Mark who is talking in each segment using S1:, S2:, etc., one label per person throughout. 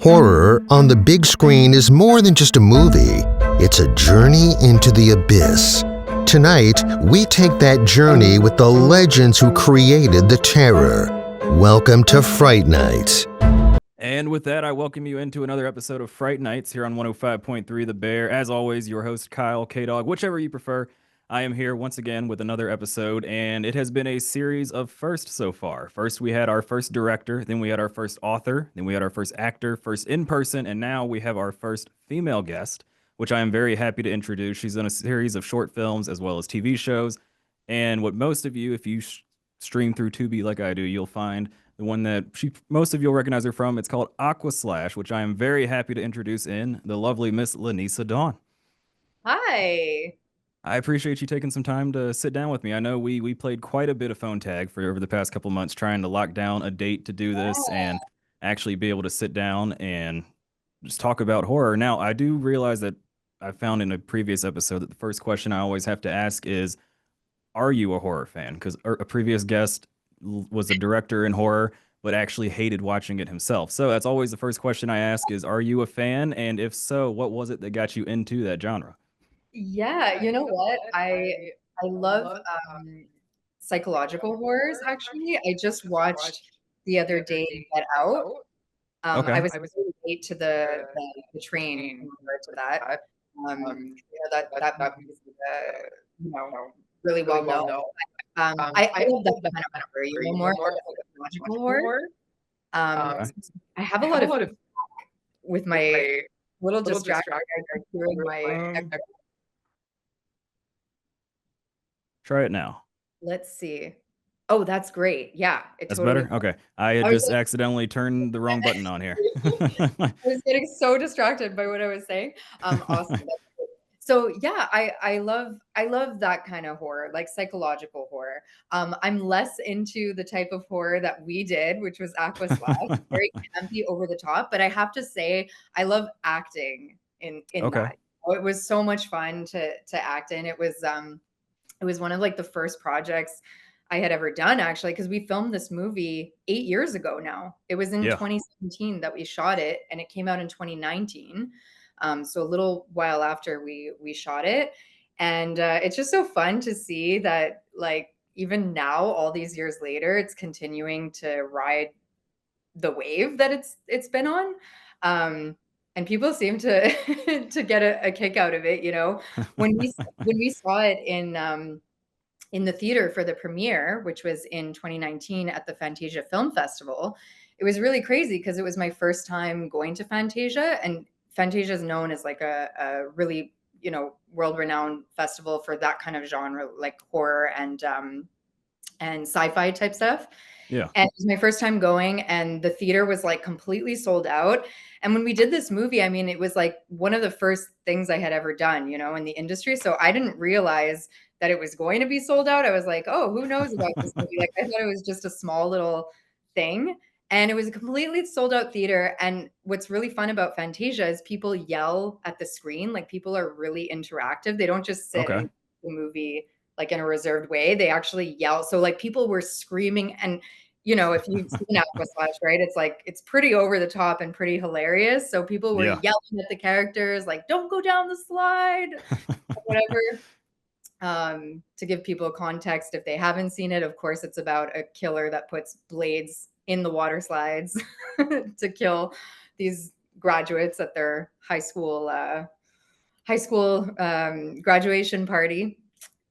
S1: Horror on the big screen is more than just a movie. It's a journey into the abyss. Tonight, we take that journey with the legends who created the terror. Welcome to Fright Nightz.
S2: And with that, I welcome you into another episode of Fright Nightz here on 105.3 The Bear. As always, your host, Kyle K-Dog, whichever you prefer. I am here once again with another episode, and it has been a series of firsts so far. First, we had our first director, then we had our first author, then we had our first actor, first in person, and now we have our first female guest, which I am very happy to introduce. She's done a series of short films as well as TV shows, and what most of you, if you stream through Tubi like I do, you'll find the one that most of you'll recognize her from. It's called Aquaslash, which I am very happy to introduce in the lovely Miss Lanisa Dawn.
S3: Hi.
S2: I appreciate you taking some time to sit down with me. I know we played quite a bit of phone tag for over the past couple months trying to lock down a date to do this and actually be able to sit down and just talk about horror. Now, I do realize that I found in a previous episode that the first question I always have to ask is, are you a horror fan? Because a previous guest was a director in horror, but actually hated watching it himself. So that's always the first question I ask is, are you a fan? And if so, what was it that got you into that genre?
S3: Yeah, you know what? I love psychological horrors actually. I just watched the other day Get Out.
S2: Okay.
S3: I was really late to the train in regard to that. That movie is really well known. I love that kind of horror, more psychological horror. I have a lot of with my little distraction hearing my
S2: Try it now.
S3: Let's see. Oh, that's great. Yeah,
S2: that's totally better. Okay, I had just accidentally turned the wrong button on here.
S3: I was getting so distracted by what I was saying. Awesome. So yeah, I love that kind of horror, like psychological horror. I'm less into the type of horror that we did, which was Aquaslash, very campy, over the top. But I have to say, I love acting in that. It was so much fun to act in. It was one of like the first projects I had ever done, actually, because we filmed this movie 8 years ago now. It was in 2017 that we shot it, and it came out in 2019. So a little while after we shot it. And it's just so fun to see that, like, even now, all these years later, it's continuing to ride the wave that it's been on. And people seem to to get a kick out of it, when we saw it in the theater for the premiere, which was in 2019 at the Fantasia Film Festival. It was really crazy because it was my first time going to Fantasia, and Fantasia is known as like a really, world-renowned festival for that kind of genre, like horror and sci-fi type stuff.
S2: Yeah.
S3: And it was my first time going, and the theater was like completely sold out. And when we did this movie, I mean, it was like one of the first things I had ever done, in the industry. So I didn't realize that it was going to be sold out. I was like, oh, who knows about this movie? Like, I thought it was just a small little thing. And it was a completely sold out theater. And what's really fun about Fantasia is people yell at the screen. Like, people are really interactive. They don't just sit in the movie like in a reserved way. They actually yell. So like people were screaming, and if you've seen Aquaslash, right, it's like, it's pretty over the top and pretty hilarious. So people were yelling at the characters, like, don't go down the slide, whatever. To give people context, if they haven't seen it, of course, it's about a killer that puts blades in the water slides to kill these graduates at their high school graduation party.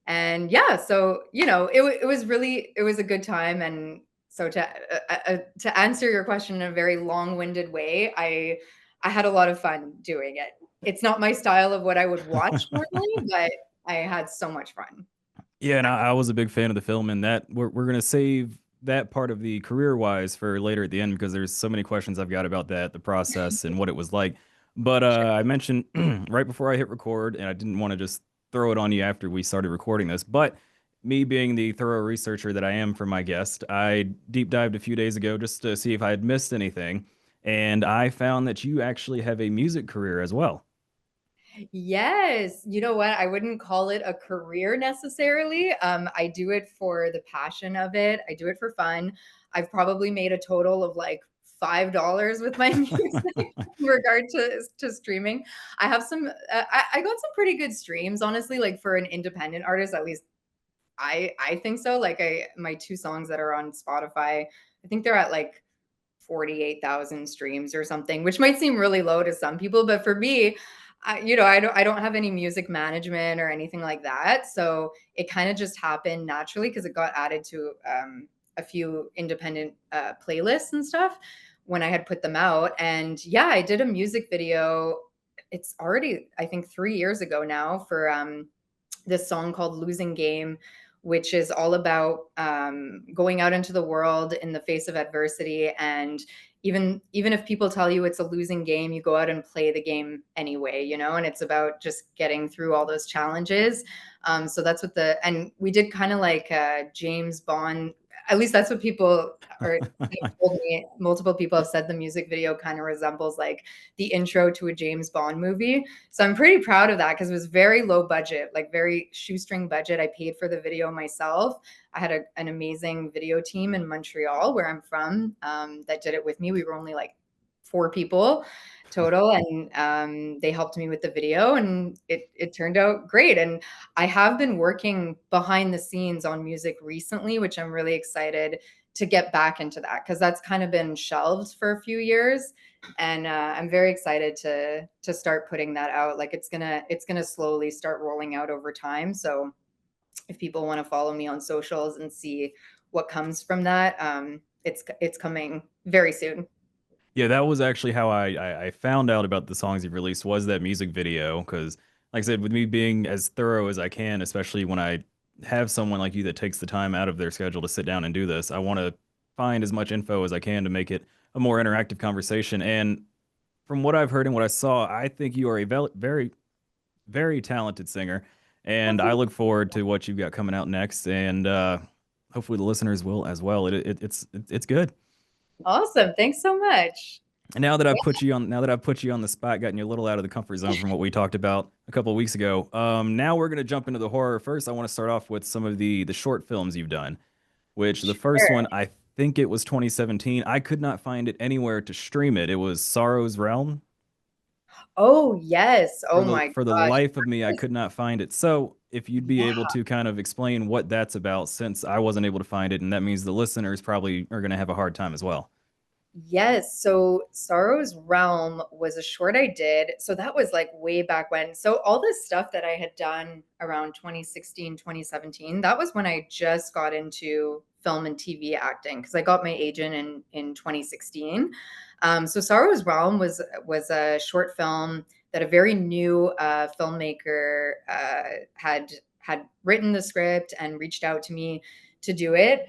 S3: And yeah, so it was a good time. And so to answer your question in a very long-winded way, I had a lot of fun doing it. It's not my style of what I would watch normally, but I had so much fun.
S2: Yeah, and I was a big fan of the film, and that we're gonna save that part of the career-wise for later at the end, because there's so many questions I've got about that, the process and what it was like. But I mentioned right before I hit record, and I didn't want to just throw it on you after we started recording this, but me being the thorough researcher that I am for my guest, I deep dived a few days ago just to see if I had missed anything, and I found that you actually have a music career as well.
S3: Yes. You know what? I wouldn't call it a career necessarily. I do it for the passion of it. I do it for fun. I've probably made a total of like $5 with my music. in regard to streaming. I have some I got some pretty good streams, honestly, like for an independent artist, at least I think so. Like my 2 songs that are on Spotify, I think they're at like 48,000 streams or something, which might seem really low to some people, but for me, I don't have any music management or anything like that. So it kind of just happened naturally because it got added to a few independent playlists and stuff when I had put them out. And yeah, I did a music video. It's already, I think, 3 years ago now for this song called Losing Game, which is all about going out into the world in the face of adversity. And even if people tell you it's a losing game, you go out and play the game anyway, and it's about just getting through all those challenges. So that's what and we did kind of like James Bond. At least that's what people are told me. Multiple people have said the music video kind of resembles like the intro to a James Bond movie. So I'm pretty proud of that because it was very low budget, like very shoestring budget. I paid for the video myself. I had an amazing video team in Montreal, where I'm from, that did it with me. We were only like 4 people total, and they helped me with the video, and it turned out great. And I have been working behind the scenes on music recently, which I'm really excited to get back into that because that's kind of been shelved for a few years. And I'm very excited to start putting that out. Like it's gonna slowly start rolling out over time. So if people want to follow me on socials and see what comes from that, it's coming very soon.
S2: Yeah, that was actually how I found out about the songs you've released, was that music video. Because, like I said, with me being as thorough as I can, especially when I have someone like you that takes the time out of their schedule to sit down and do this, I want to find as much info as I can to make it a more interactive conversation. And from what I've heard and what I saw, I think you are a very, very talented singer. And I look forward to what you've got coming out next. And hopefully the listeners will as well. It's good.
S3: Awesome. Thanks so much.
S2: And now that I've put you on the spot, gotten you a little out of the comfort zone from what we talked about a couple of weeks ago. Now we're gonna jump into the horror. First, I want to start off with some of the short films you've done. Which the first
S3: Sure.
S2: one, I think it was 2017. I could not find it anywhere to stream it. It was Sorrow's Realm.
S3: Oh, yes. Oh my
S2: For the
S3: gosh.
S2: life of me, I could not find it. So if you'd be able to kind of explain what that's about, since I wasn't able to find it, and that means the listeners probably are gonna have a hard time as well.
S3: Yes. So Sorrow's Realm was a short I did. So that was like way back when. So all this stuff that I had done around 2016, 2017, that was when I just got into film and TV acting because I got my agent in 2016. So Sorrow's Realm was a short film that a very new filmmaker had written the script and reached out to me to do it.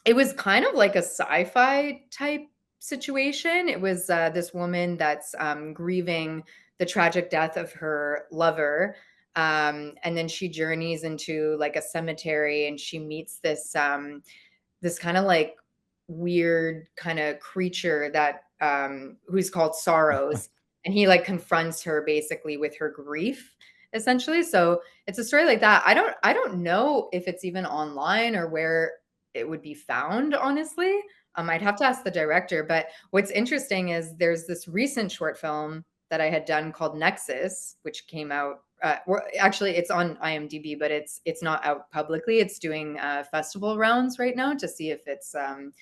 S3: It was kind of like a sci-fi type situation. It was this woman that's grieving the tragic death of her lover. And then she journeys into like a cemetery and she meets this kind of like weird kind of creature that who's called Sorrows. And he like confronts her basically with her grief essentially. So it's a story like that. I don't know if it's even online or where it would be found, honestly. I'd have to ask the director. But what's interesting is there's this recent short film that I had done called Nexus, which came out. Actually, it's on IMDb, but it's not out publicly. It's doing festival rounds right now to see if it's going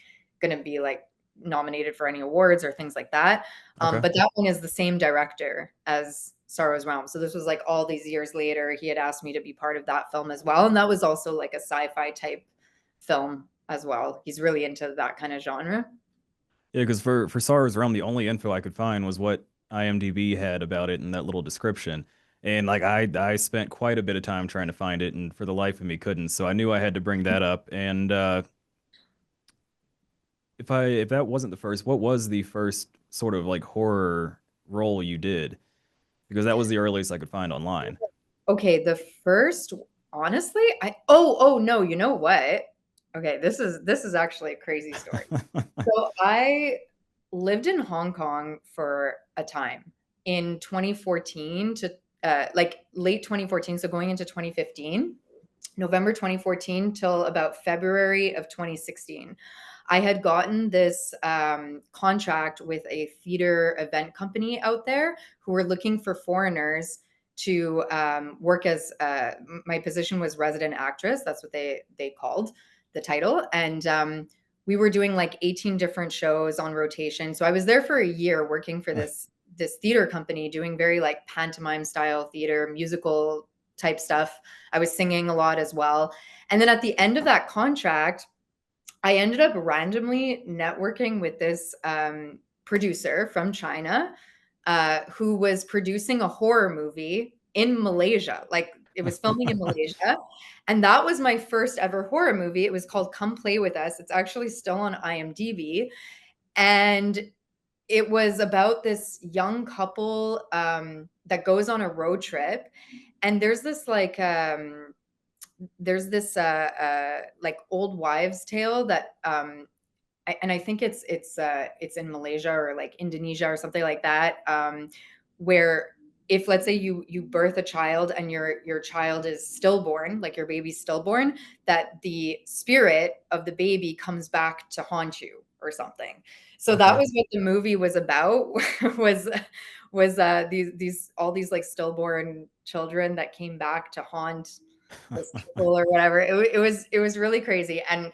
S3: to be like nominated for any awards or things like that.
S2: Okay.
S3: But that one is the same director as Sorrow's Realm. So this was like all these years later. He had asked me to be part of that film as well, and that was also like a sci-fi type film as well. He's really into that kind of genre.
S2: Yeah, because for Sorrow's Realm, the only info I could find was what IMDb had about it in that little description. And like I spent quite a bit of time trying to find it, and for the life of me couldn't. So I knew I had to bring that up. And if that wasn't the first, what was the first sort of like horror role you did? Because that was the earliest I could find online.
S3: Okay, the first, honestly, oh no, you know what? Okay, this is actually a crazy story. So I lived in Hong Kong for a time in 2014 to like late 2014, so going into 2015, November 2014 till about February of 2016. I had gotten this contract with a theater event company out there who were looking for foreigners to work as my position was resident actress. That's what they called the title. And we were doing like 18 different shows on rotation. So I was there for a year working for this theater company, doing very like pantomime style theater, musical type stuff. I was singing a lot as well. And then at the end of that contract, I ended up randomly networking with this producer from China who was producing a horror movie in Malaysia. Like it was filming in Malaysia. And that was my first ever horror movie. It was called Come Play With Us. It's actually still on IMDb. And it was about this young couple that goes on a road trip. And there's this like like old wives tale that and I think it's in Malaysia or like Indonesia or something like that, where if let's say you birth a child and your child is stillborn, like your baby's stillborn, that the spirit of the baby comes back to haunt you or something. So that was what the movie was about, was these all these like stillborn children that came back to haunt this people or whatever. It was really crazy. And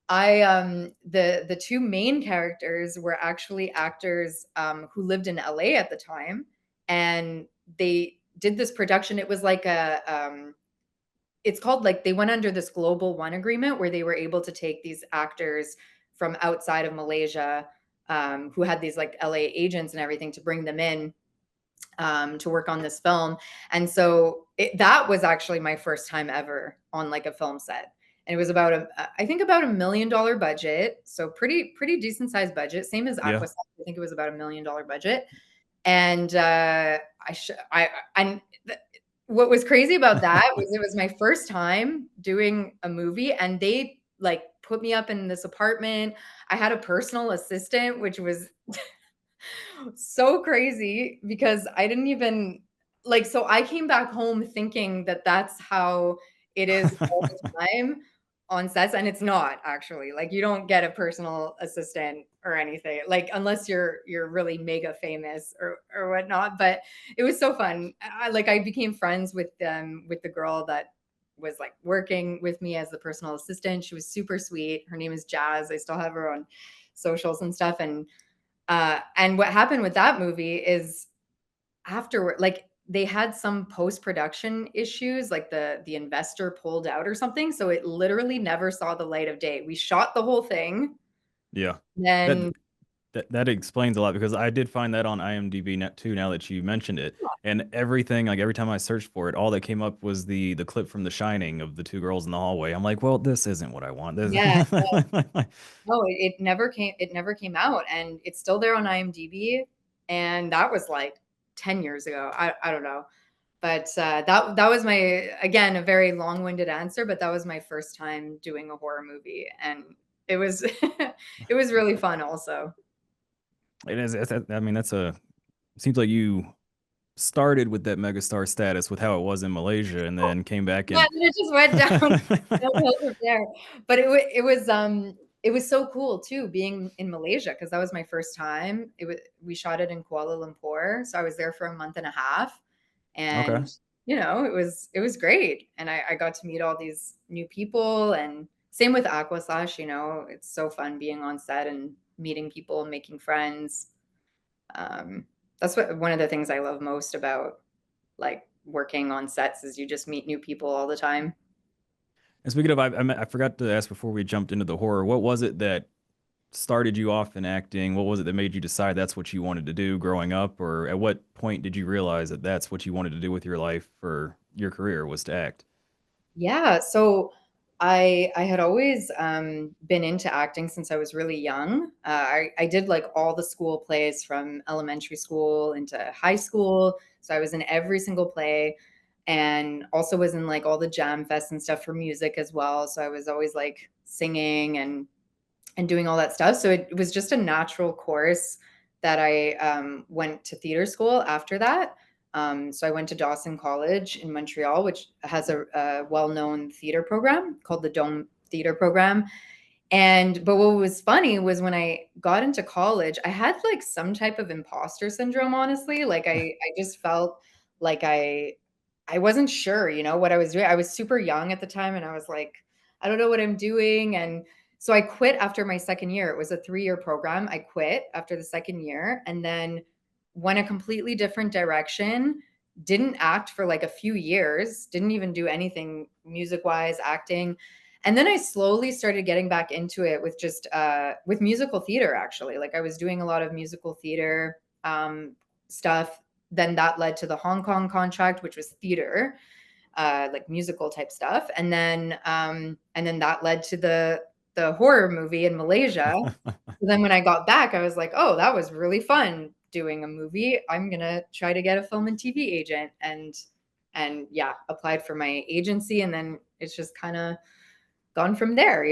S3: I the two main characters were actually actors who lived in LA at the time, and they did this production. It was like it's called like they went under this Global One agreement where they were able to take these actors from outside of Malaysia who had these like LA agents and everything to bring them in to work on this film. And so that was actually my first time ever on like a film set. And it was about I think about $1 million budget. So pretty decent sized budget. Same as
S2: Yeah.
S3: Aquaslash. I think it was about $1 million budget. And what was crazy about that was it was my first time doing a movie, and they like put me up in this apartment. I had a personal assistant, which was so crazy because I didn't even like, so I came back home thinking that that's how it is all the time on sets, and it's not actually. Like you don't get a personal assistant or anything, like unless you're really mega famous or whatnot. But it was so fun. I became friends with the girl that was like working with me as the personal assistant. She was super sweet. Her name is Jazz. I still have her on socials and stuff. And what happened with that movie is afterward, like they had some post-production issues, like the investor pulled out or something. So it literally never saw the light of day. We shot the whole thing.
S2: Yeah.
S3: Then
S2: That explains a lot because I did find that on IMDb net too, now that you mentioned it. And everything, like every time I searched for it, all that came up was the clip from The Shining of the two girls in the hallway. I'm like, well, this isn't what I want.
S3: yeah, no, it never came out, and it's still there on IMDb. And that was like 10 years ago. I don't know. But that was my, again, a very long-winded answer, but that was my first time doing a horror movie, and it was it was really fun also.
S2: It is. I mean, seems like you started with that megastar status with how it was in Malaysia and then came back
S3: Yeah,
S2: and
S3: and it just went down downhill from there. But it was so cool too being in Malaysia, because that was my first time. We shot it in Kuala Lumpur, so I was there for a month and a half,
S2: okay.
S3: and it was great, and I got to meet all these new people, and same with Aquaslash. It's so fun being on set and meeting people and making friends. That's one of the things I love most about like working on sets is you just meet new people all the time.
S2: And speaking of, I forgot to ask before we jumped into the horror, what was it that started you off in acting? What was it that made you decide that's what you wanted to do growing up? Or at what point did you realize that that's what you wanted to do with your life for your career was to act?
S3: Yeah, so I had always been into acting since I was really young. I did like all the school plays from elementary school into high school. So I was in every single play, and also was in like all the jam fests and stuff for music as well. So I was always like singing and doing all that stuff. So it was just a natural course that I went to theater school after that. So I went to Dawson College in Montreal, which has a well-known theater program called the Dome Theater Program. But what was funny was when I got into college, I had like some type of imposter syndrome, honestly. Like I just felt like I wasn't sure, what I was doing. I was super young at the time and I was like, I don't know what I'm doing. And so I quit after my second year. It was a 3-year program. I quit after the second year and then went a completely different direction. Didn't act for like a few years, didn't even do anything music wise, acting. And then I slowly started getting back into it with just with musical theater, actually. Like I was doing a lot of musical theater stuff. Then that led to the Hong Kong contract, which was theater, like musical type stuff. And then that led to the horror movie in Malaysia. So then when I got back, I was like, oh, that was really fun doing a movie. I'm gonna try to get a film and TV agent, and yeah, applied for my agency, and then it's just kind of gone from there,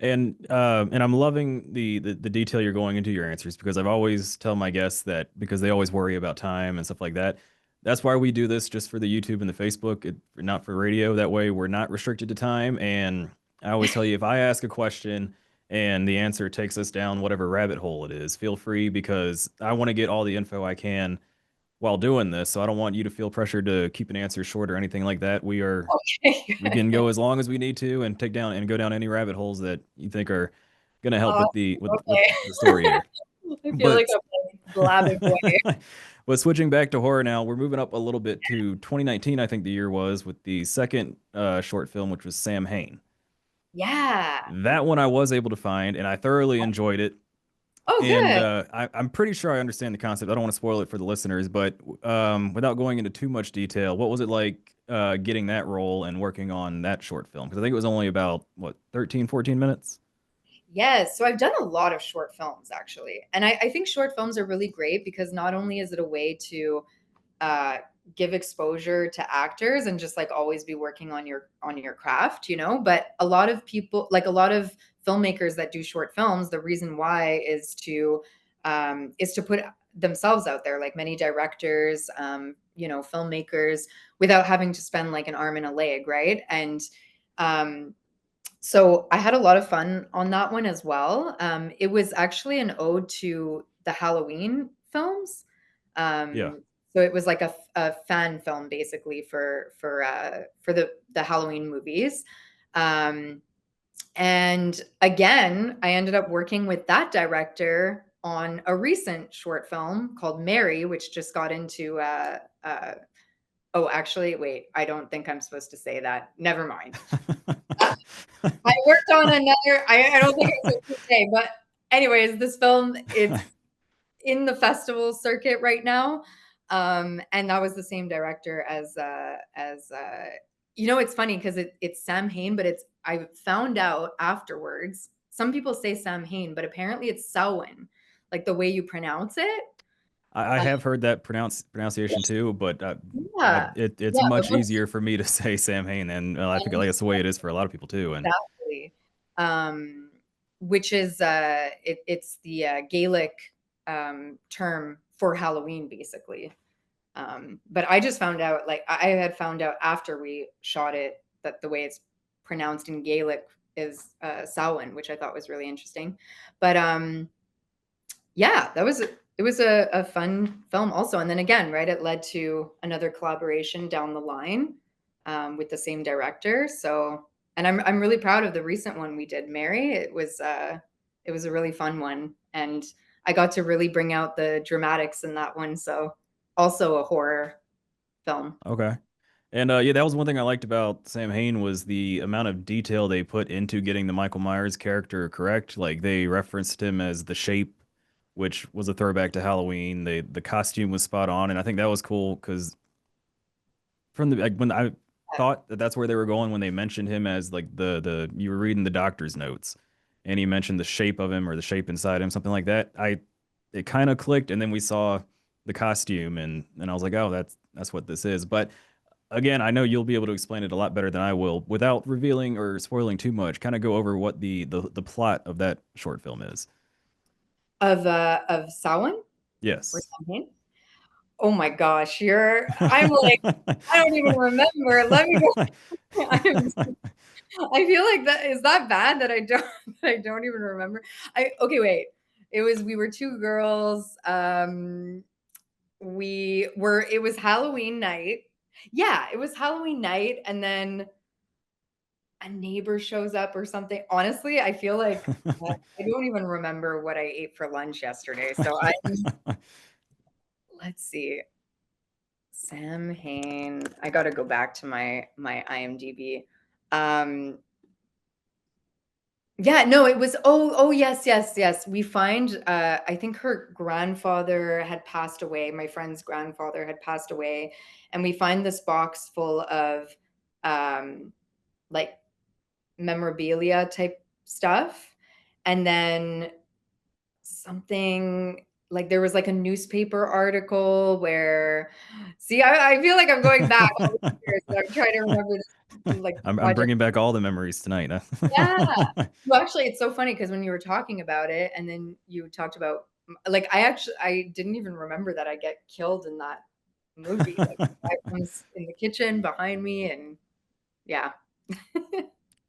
S2: And I'm loving the detail you're going into your answers, because I've always tell my guests that, because they always worry about time and stuff like that. That's why we do this, just for the YouTube and the Facebook, not for radio. That way we're not restricted to time. And I always tell you, if I ask a question and the answer takes us down whatever rabbit hole it is, feel free, because I want to get all the info I can while doing this. So I don't want you to feel pressured to keep an answer short or anything like that. We can go as long as we need to and go down any rabbit holes that you think are going to help with
S3: Okay.
S2: the story here.
S3: I feel
S2: But
S3: like I'm like blabbing away.
S2: but switching back to horror now, we're moving up a little bit to 2019. I think the year was, with the second short film, which was Sam Hain.
S3: Yeah.
S2: That one I was able to find, and I thoroughly enjoyed it.
S3: Oh,
S2: And
S3: good.
S2: I'm pretty sure I understand the concept. I don't want to spoil it for the listeners, but without going into too much detail, what was it like getting that role and working on that short film? Because I think it was only about, what, 13, 14 minutes?
S3: Yes. So I've done a lot of short films, actually. And I think short films are really great because not only is it a way to uh, give exposure to actors and just like always be working on your craft, but a lot of people, like a lot of filmmakers that do short films, the reason why is to put themselves out there, like many directors, filmmakers, without having to spend like an arm and a leg, right? And so I had a lot of fun on that one as well. It was actually an ode to the Halloween films.
S2: Yeah.
S3: So it was like a fan film, basically, for the Halloween movies. Um, and again, I ended up working with that director on a recent short film called Mary, which just got into oh, actually, wait, I don't think I'm supposed to say that. Never mind. I worked on another, I don't think I'm supposed to say, but anyways, this film, it's in the festival circuit right now. And that was the same director it's funny because it's Sam Hain, but I found out afterwards, some people say Sam Hain, but apparently it's Samhain, like the way you pronounce it.
S2: I have heard that pronunciation too, but
S3: Yeah.
S2: it's
S3: Yeah,
S2: much easier for me to say Sam Hain, and I think, like, that's the way it is for a lot of people too. And
S3: exactly. Which is it's the Gaelic term for Halloween, basically. But I just found out, like I had found out after we shot it, that the way it's pronounced in Gaelic is Samhain, which I thought was really interesting. But yeah, it was a fun film also. And then again, right, it led to another collaboration down the line with the same director. So, and I'm really proud of the recent one we did, Mary. It was a really fun one, and I got to really bring out the dramatics in that one. So, also a horror film.
S2: okay. And yeah, that was one thing I liked about Sam Hain, was the amount of detail they put into getting the Michael Myers character correct. Like, they referenced him as the Shape, which was a throwback to Halloween. The costume was spot on, and I think that was cool because from the, like, when I thought that that's where they were going when they mentioned him as, like, the you were reading the doctor's notes and he mentioned the shape of him, or the shape inside him, something like that. It kind of clicked, and then we saw the costume, and I was like, oh, that's what this is. But again, I know you'll be able to explain it a lot better than I will, without revealing or spoiling too much. Kind of go over what the plot of that short film is.
S3: Of Samhain or
S2: Yes.
S3: something. Oh my gosh, I'm like, I don't even remember. Let me go. I feel like that is that bad that I don't that I don't even remember. Okay, wait. We were two girls. It was Halloween night. Yeah, it was Halloween night, and then a neighbor shows up or something. Honestly, I feel like I don't even remember what I ate for lunch yesterday. So let's see. Sam Hain. I got to go back to my IMDb. Um, Yeah, no, it was oh, yes, yes, yes. We find, I think her grandfather had passed away, my friend's grandfather had passed away, and we find this box full of, um, like, memorabilia type stuff, and then something like, there was, like, a newspaper article where see, I feel like I'm going back all the years, and I'm trying to remember this, like,
S2: I'm
S3: project.
S2: bringing back all the memories tonight.
S3: Yeah.
S2: Huh?
S3: Well, actually, it's so funny because when you were talking about it, and then you talked about like I didn't even remember that I get killed in that movie. Like the guy comes in the kitchen behind me, and yeah.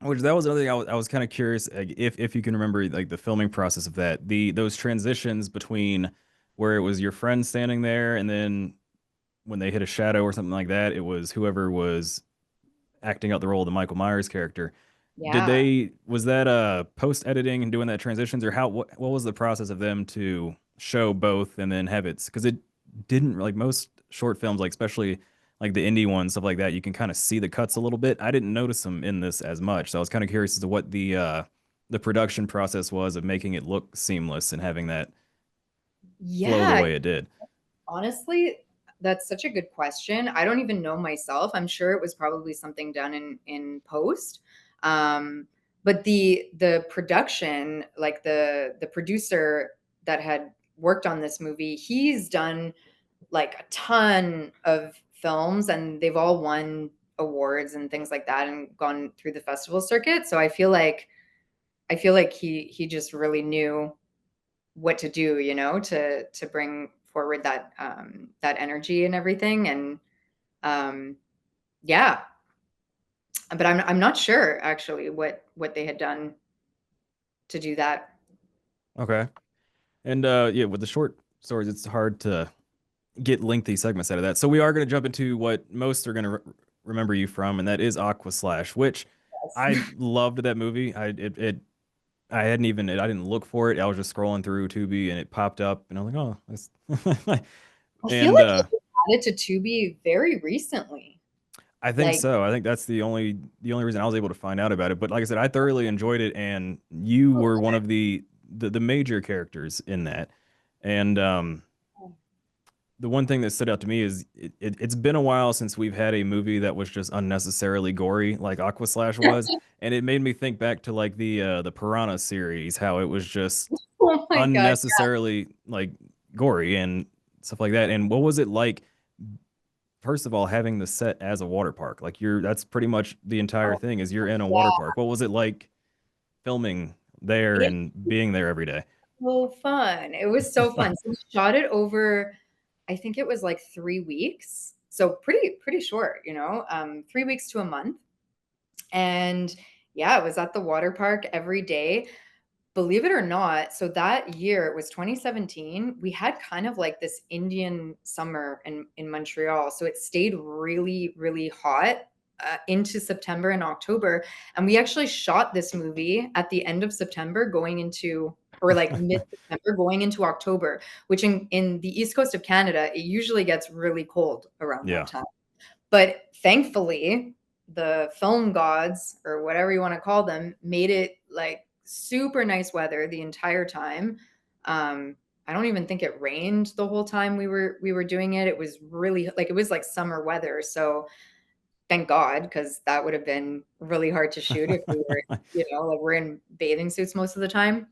S2: Which that was another thing I was kind of curious, like, if you can remember like the filming process of that, those transitions between where it was your friend standing there and then when they hit a shadow or something like that, it was whoever was acting out the role of the Michael Myers character.
S3: Yeah.
S2: Was that post editing and doing that transitions, or what was the process of them to show both and then have it? Because it didn't, like most short films, like especially like the indie ones, stuff like that, you can kind of see the cuts a little bit. I didn't notice them in this as much, so I was kind of curious as to what the production process was of making it look seamless and having that flow the
S3: Yeah.
S2: way it did.
S3: Honestly, that's such a good question. I don't even know myself. I'm sure it was probably something done in post. Um, but the production, like the producer that had worked on this movie, he's done like a ton of films, and they've all won awards and things like that and gone through the festival circuit. So I feel like he just really knew what to do, to bring forward that energy and everything. And um, yeah, but I'm not sure actually what they had done to do that.
S2: Okay. And yeah, with the short stories, it's hard to get lengthy segments out of that. So we are going to jump into what most are going to remember you from, and that is Aquaslash, which I
S3: Yes.
S2: loved that movie. I hadn't even I didn't look for it. I was just scrolling through Tubi and it popped up, and I was like, oh, that's
S3: I feel
S2: and
S3: like it was added to Tubi very recently.
S2: I think
S3: Like,
S2: so. I think that's the only reason I was able to find out about it. But like I said, I thoroughly enjoyed it, and you
S3: oh,
S2: were one of the major characters in that. And
S3: good.
S2: the one thing that stood out to me is it's been a while since we've had a movie that was just unnecessarily gory like Aquaslash was, and it made me think back to like the Piranha series, how it was just
S3: Oh my God.
S2: unnecessarily like gory and stuff like that. And what was it like, first of all, having the set as a water park? Like that's pretty much the entire
S3: Oh,
S2: thing is you're in a water
S3: yeah.
S2: park. What was it like filming there
S3: It
S2: and being there every day?
S3: was so fun. It was so fun. So we shot it over, I think it was like 3 weeks. So pretty short, 3 weeks to a month. And yeah, it was at the water park every day. Believe it or not, so that year, it was 2017, we had kind of like this Indian summer in Montreal. So it stayed really, really hot into September and October. And we actually shot this movie at the end of September going into, or like mid-September going into October, which in the East Coast of Canada, it usually gets really cold around that
S2: Yeah.
S3: time. But thankfully, the film gods, or whatever you want to call them, made it like super nice weather the entire time. I don't even think it rained the whole time we were doing it. It was really like it was like summer weather. So thank God, because that would have been really hard to shoot if we were, like we're in bathing suits most of the time.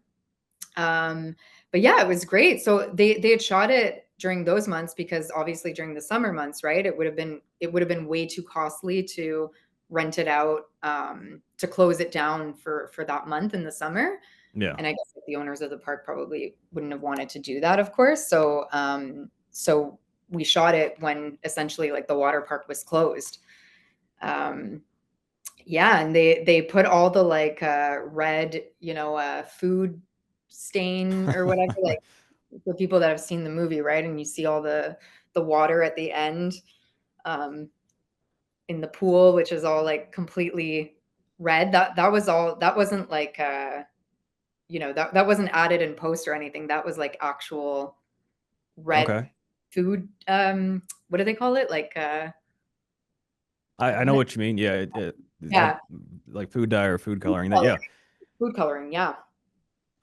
S3: Um, but yeah, it was great. So they had shot it during those months because obviously during the summer months, right? It would have been way too costly to rent it out, to close it down for that month in the summer.
S2: Yeah.
S3: And I guess the owners of the park probably wouldn't have wanted to do that, of course. So we shot it when essentially like the water park was closed. Um, Yeah, and they put all the like red, food stain or whatever, like for people that have seen the movie, right? And you see all the water at the end um in the pool, which is all like completely red. That was all, that wasn't like that wasn't added in post or anything. That was like actual red
S2: Okay.
S3: food. What do they call it? Like
S2: I know what you mean. Yeah, that
S3: yeah,
S2: like food dye or food
S3: food
S2: coloring. That
S3: coloring.
S2: yeah.
S3: Food coloring, yeah.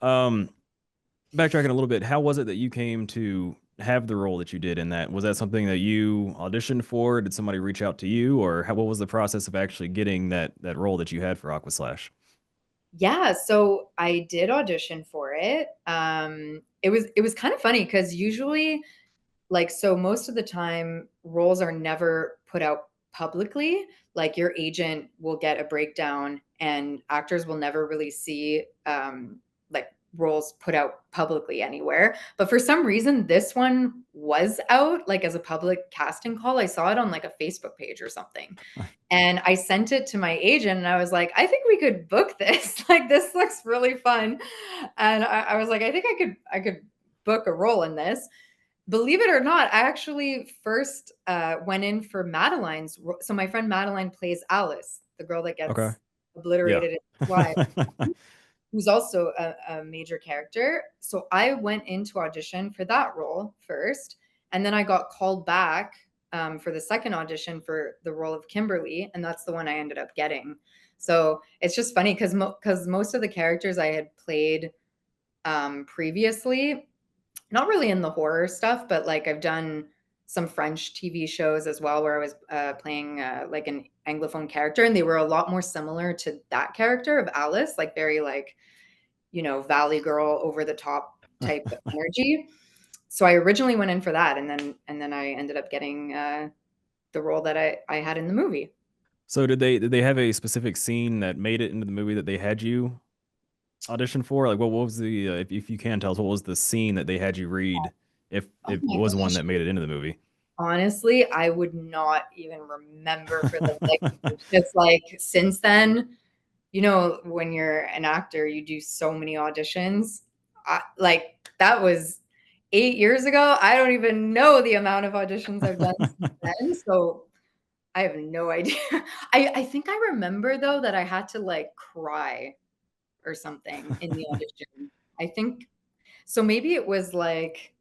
S2: Um, Backtracking a little bit, how was it that you came to have the role that you did in that? Was that something that you auditioned for? Did somebody reach out to you, or what was the process of actually getting that role that you had for Aquaslash?
S3: Yeah, so I did audition for it. It was kind of funny because usually, like, so most of the time roles are never put out publicly. Like your agent will get a breakdown and actors will never really see like roles put out publicly anywhere. But for some reason this one was out like as a public casting call. I saw it on like a Facebook page or something. And I sent it to my agent and I was like, I think we could book this. Like this looks really fun. And I was like, I think I could book a role in this. Believe it or not, I actually first went in for Madeline's. So my friend Madeline plays Alice, the girl that
S2: Okay.
S3: gets
S2: Yeah.
S3: obliterated in Fly, who's also a major character. So I went into audition for that role first, and then I got called back for the second audition for the role of Kimberly, and that's the one I ended up getting. So it's just funny because most of the characters I had played previously, not really in the horror stuff, but like I've done some French TV shows as well where I was playing like an Anglophone character, and they were a lot more similar to that character of Alice, like very like, Valley girl, over the top type of energy. So I originally went in for that, and then I ended up getting the role that I had in the movie.
S2: So did they have a specific scene that made it into the movie that they had you audition for? Like what was the if you can tell us what was the scene that they had you read if
S3: Oh
S2: it
S3: my
S2: was one
S3: gosh.
S2: that made it into the movie?
S3: Honestly, I would not even remember for the life of me. Just like since then, when you're an actor, you do so many auditions. Like that was 8 years ago. I don't even know the amount of auditions I've done since then. So I have no idea. I think I remember though that I had to like cry or something in the audition. I think so. Maybe it was like,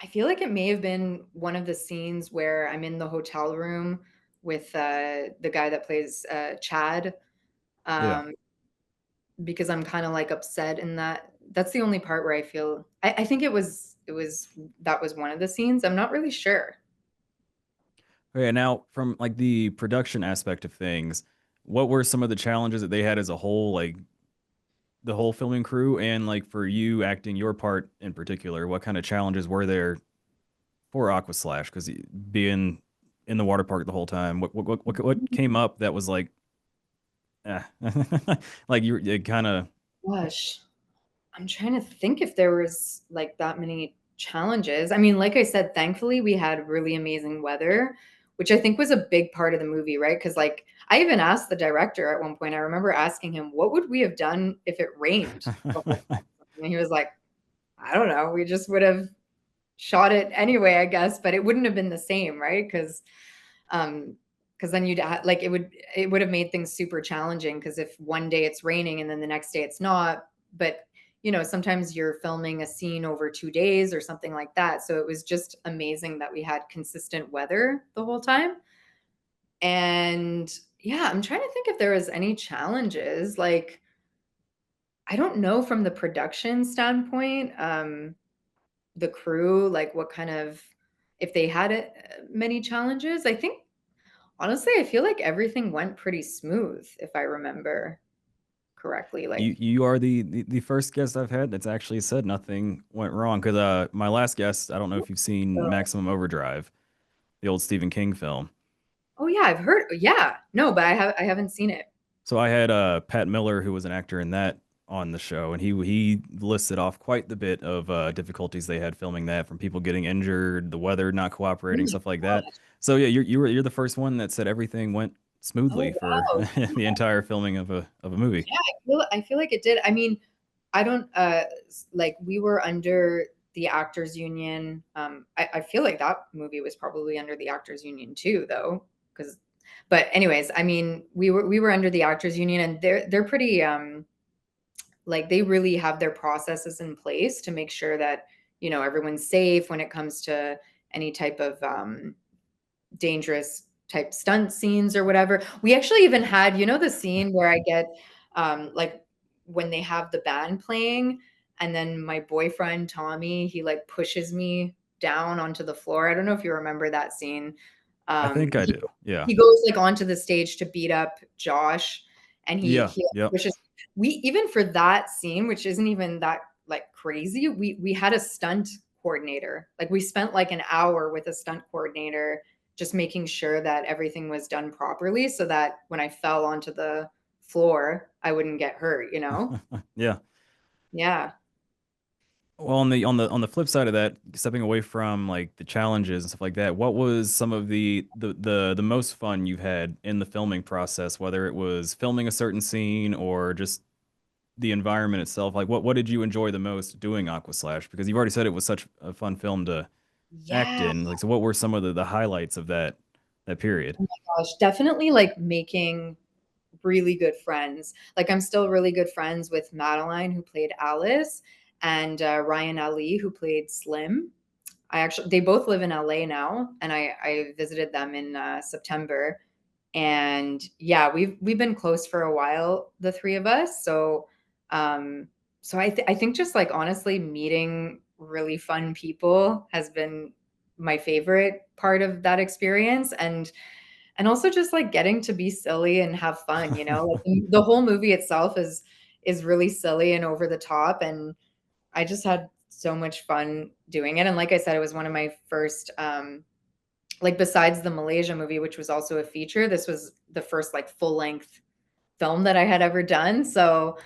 S3: I feel like it may have been one of the scenes where I'm in the hotel room with the guy that plays Chad.
S2: Yeah.
S3: Um, because I'm kind of like upset in that. That's the only part where I feel I think it was that was one of the scenes. I'm not really sure.
S2: Okay, now from like the production aspect of things, what were some of the challenges that they had as a whole, like the whole filming crew, and like for you acting your part in particular, what kind of challenges were there for Aquaslash? Because being in the water park the whole time, what came up that was like, eh. Like you it kind of
S3: Gosh, I'm trying to think if there was like that many challenges. I mean, like I said, thankfully we had really amazing weather, which I think was a big part of the movie, right? Because like I even asked the director at one point. I remember asking him, "What would we have done if it rained the whole time?" And he was like, "I don't know. We just would have shot it anyway, I guess, but it wouldn't have been the same, right? Um, because then like it would have made things super challenging because if one day it's raining and then the next day it's not, but sometimes you're filming a scene over 2 days or something like that. So it was just amazing that we had consistent weather the whole time. And yeah, I'm trying to think if there was any challenges. Like, I don't know from the production standpoint, the crew, like what kind of, if they had many challenges. I think honestly, I feel like everything went pretty smooth, if I remember correctly.
S2: you
S3: Like,
S2: you are the first guest I've had that's actually said nothing went wrong. Because my last guest, I don't know if you've seen
S3: so,
S2: Maximum Overdrive, the old Stephen King film.
S3: oh yeah, I've heard. Yeah, no, but I haven't seen it.
S2: So I had Pat Miller, who was an actor in that, on the show, and he listed off quite the bit of difficulties they had filming that, from people getting injured, the weather not
S3: Oh
S2: cooperating,
S3: my
S2: stuff like that.
S3: gosh.
S2: So yeah, you're the first one that said everything went smoothly
S3: Oh
S2: for
S3: wow.
S2: the entire filming of a movie.
S3: Yeah, I feel like it did. I mean, I don't like we were under the actors union. I feel like that movie was probably under the actors union too, though, because but anyways, I mean, we were under the actors union, and they're pretty like they really have their processes in place to make sure that, everyone's safe when it comes to any type of dangerous type stunt scenes or whatever. We actually even had, the scene where I get like when they have the band playing, and then my boyfriend Tommy, he like pushes me down onto the floor. I don't know if you remember that scene.
S2: I think I
S3: He,
S2: do. Yeah.
S3: he goes like onto the stage to beat up Josh, and he
S2: Yeah.
S3: he like,
S2: Yep.
S3: pushes. We even for that scene, which isn't even that like crazy, we had a stunt coordinator. Like we spent like an hour with a stunt coordinator just making sure that everything was done properly so that when I fell onto the floor, I wouldn't get hurt.
S2: Yeah.
S3: Yeah.
S2: Well, on the flip side of that, stepping away from like the challenges and stuff like that, what was some of the most fun you've had in the filming process, whether it was filming a certain scene or just the environment itself? Like what did you enjoy the most doing Aquaslash? Because you've already said it was such a fun film to act
S3: Yeah.
S2: in. Like, so what were some of the highlights of that period?
S3: Oh my gosh. Definitely like making really good friends. Like I'm still really good friends with Madeline, who played Alice, and Ryan Ali, who played Slim. They both live in LA now, and I visited them in September. And yeah, we've been close for a while, the three of us. Um, so I think just like honestly meeting really fun people has been my favorite part of that experience, and also just like getting to be silly and have fun. Like the whole movie itself is really silly and over the top, and I just had so much fun doing it. And like I said, it was one of my first like besides the Malaysia movie, which was also a feature, this was the first like full length film that I had ever done. So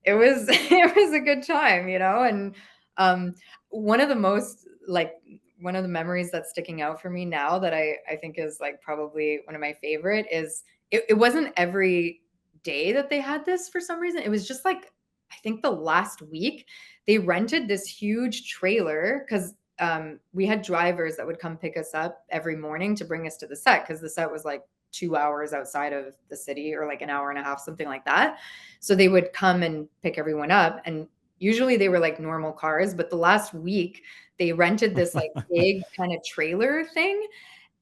S3: it was it was a good time. And um one of the most like one of the memories that's sticking out for me now that I think is like probably one of my favorite is it wasn't every day that they had this for some reason. It was just like I think the last week they rented this huge trailer because we had drivers that would come pick us up every morning to bring us to the set because the set was like 2 hours outside of the city or like an hour and a half, something like that. So they would come and pick everyone up. And usually they were like normal cars, but the last week they rented this like big kind of trailer thing.